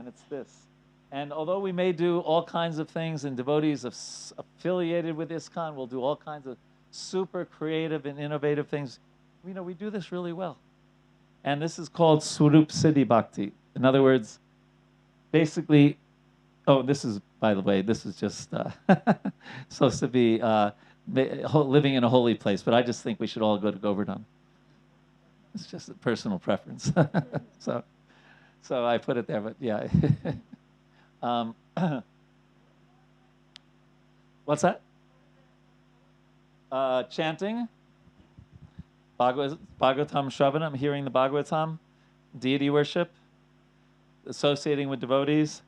it's this. And although we may do all kinds of things, and devotees affiliated with Iskcon will do all kinds of super creative and innovative things, we do this really well. And this is called Swarup Siddhi Bhakti. In other words, basically, this is, by the way, this is just supposed to be living in a holy place, but I just think we should all go to Govardhan. It's just a personal preference. So I put it there, but yeah. What's that? Chanting, Bhagavatam Shravanam, hearing the Bhagavatam, deity worship, associating with devotees,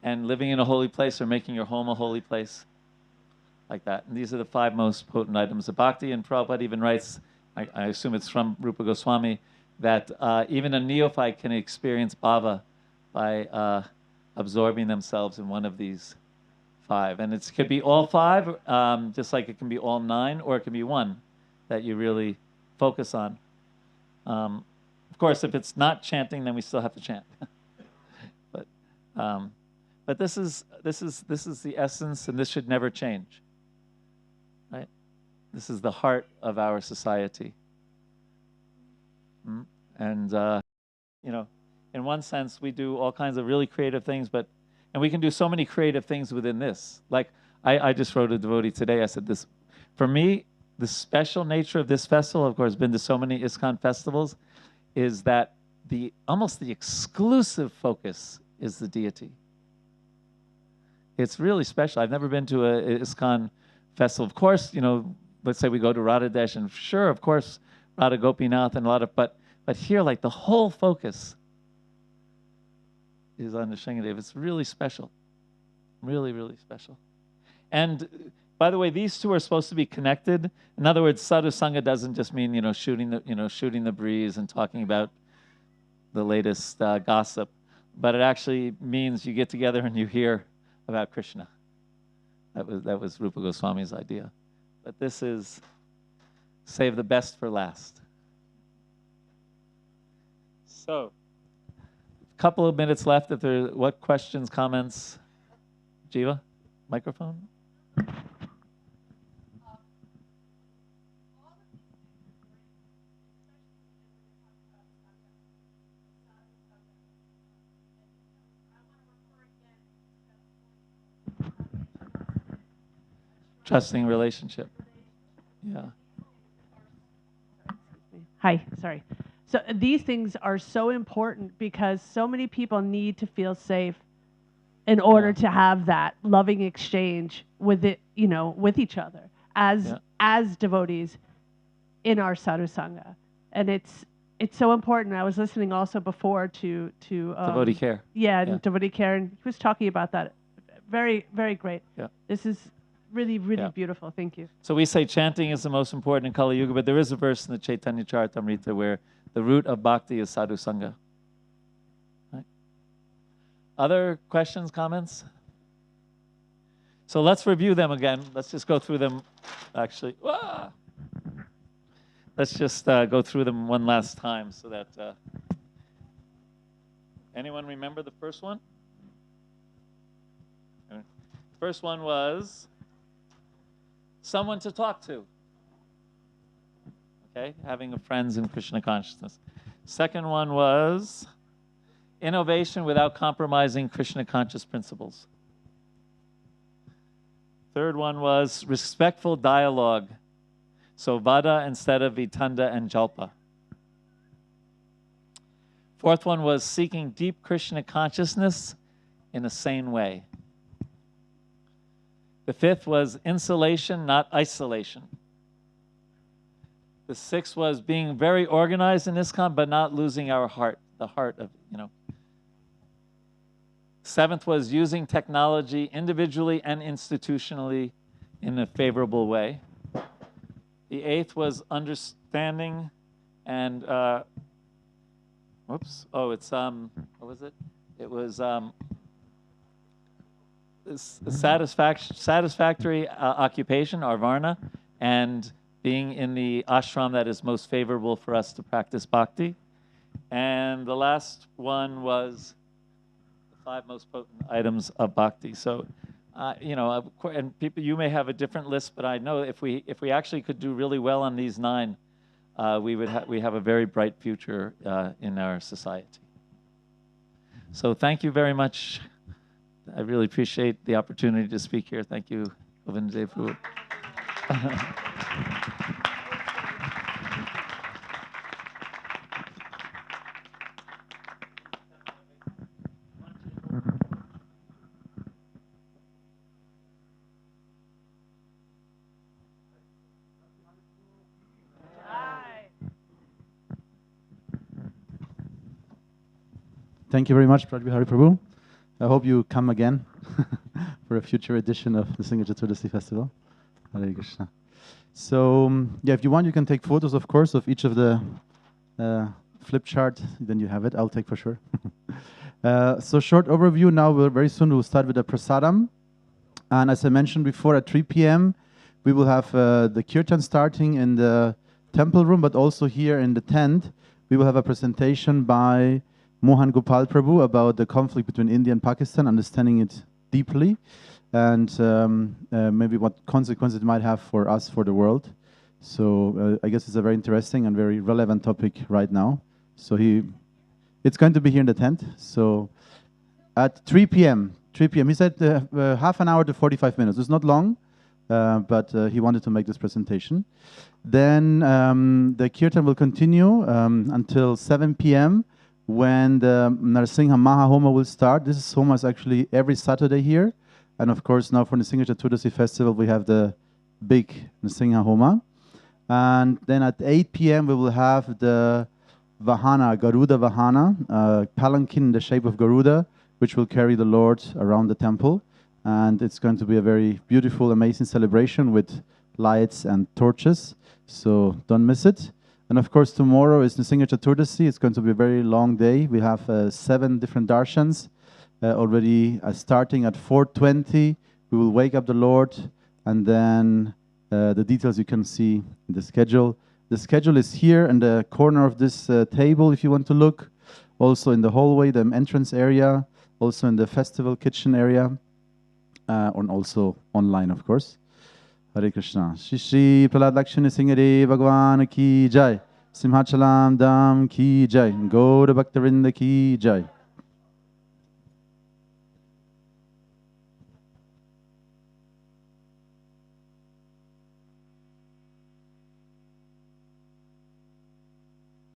and living in a holy place or making your home a holy place, like that. And these are the 5 most potent items of bhakti. And Prabhupada even writes, I assume it's from Rupa Goswami, that even a neophyte can experience bhava by absorbing themselves in one of these 5. And it could be all 5, just like it can be all 9, or it can be one that you really focus on. Of course, if it's not chanting, then we still have to chant. But this is the essence, and this should never change. Right? This is the heart of our society. And in one sense, we do all kinds of really creative things, and we can do so many creative things within this. Like I just wrote a devotee today. I said this, for me, the special nature of this festival, of course, been to so many Iskcon festivals, is that almost the exclusive focus is the deity. It's really special. I've never been to a Iskcon festival. Of course, let's say we go to Radha Desh, and sure, of course, Radha Gopinath and a lot of, but here, like, the whole focus is on the Shingadev. It's really special. Really, really special. And by the way, these two are supposed to be connected. In other words, sadhu sangha doesn't just mean shooting the breeze and talking about the latest gossip, but it actually means you get together and you hear about Krishna. That was Rupa Goswami's idea. But this is save the best for last. So, a couple of minutes left. If there, what questions, comments? Jiva, microphone. Trusting relationship. Yeah. Hi, sorry. So these things are so important because so many people need to feel safe in order to have that loving exchange with it, with each other as devotees in our sadhu sangha, and it's so important. I was listening also before to devotee care. Yeah, devotee care, and he was talking about that. Very, very great. Yeah. This is really, really beautiful. Thank you. So we say chanting is the most important in Kali Yuga, but there is a verse in the Chaitanya Charitamrita where the root of bhakti is sadhu sangha. Right? Other questions, comments? So let's review them again. Let's just go through them. Actually, let's just go through them one last time so that anyone remember the first one? First one was someone to talk to. Okay, having friends in Krishna consciousness. Second one was innovation without compromising Krishna conscious principles. Third one was respectful dialogue. So vada instead of vitanda and jalpa. Fourth one was seeking deep Krishna consciousness in a sane way. The fifth was insulation, not isolation. The sixth was being very organized in Iskcon, but not losing our heart, the heart of, Seventh was using technology individually and institutionally in a favorable way. The eighth was understanding and, what was it? It was satisfactory occupation, or varna, and being in the ashram that is most favorable for us to practice bhakti. And the last one was the 5 most potent items of bhakti. So, and people, you may have a different list, but I know if we actually could do really well on these 9, we have a very bright future in our society. So thank you very much. I really appreciate the opportunity to speak here. Thank you, Govinda Prabhu. Thank you very much, Braja Bihari Prabhu. I hope you come again for a future edition of the Simhachalam Caturdasi Festival. Hare Krishna. So, if you want, you can take photos, of course, of each of the flip chart. Then you have it. I'll take for sure. So, short overview. Now, very soon we'll start with the prasadam. And as I mentioned before, at 3 p.m., we will have the kirtan starting in the temple room, but also here in the tent, we will have a presentation by Mohan Gopal Prabhu about the conflict between India and Pakistan, understanding it deeply, and maybe what consequences it might have for us, for the world. So I guess it's a very interesting and very relevant topic right now. So it's going to be here in the tent. So at 3 p.m., he said half an hour to 45 minutes. It's not long, but he wanted to make this presentation. Then the kirtan will continue until 7 p.m. when the Narasimha Mahahoma will start. This Homa is actually every Saturday here. And of course, now for the Simhachalam Caturdasi Festival, we have the big Narasimha Homa. And then at 8 p.m., we will have the Vahana, Garuda Vahana, palanquin in the shape of Garuda, which will carry the Lord around the temple. and it's going to be a very beautiful, amazing celebration with lights and torches. So don't miss it. And of course, tomorrow is Narasimha Caturdasi. It's going to be a very long day. We have 7 different darshans already starting at 4:20. We will wake up the Lord, and then the details you can see in the schedule. The schedule is here in the corner of this table if you want to look. Also in the hallway, the entrance area. Also in the festival kitchen area. And also online, of course. Hare Krishna. Shri Shri Prahlad Lakshmi Singh Bhagwan ki jai. Simhachalam Dham ki jai. Gaura Bhaktarinda ki jai.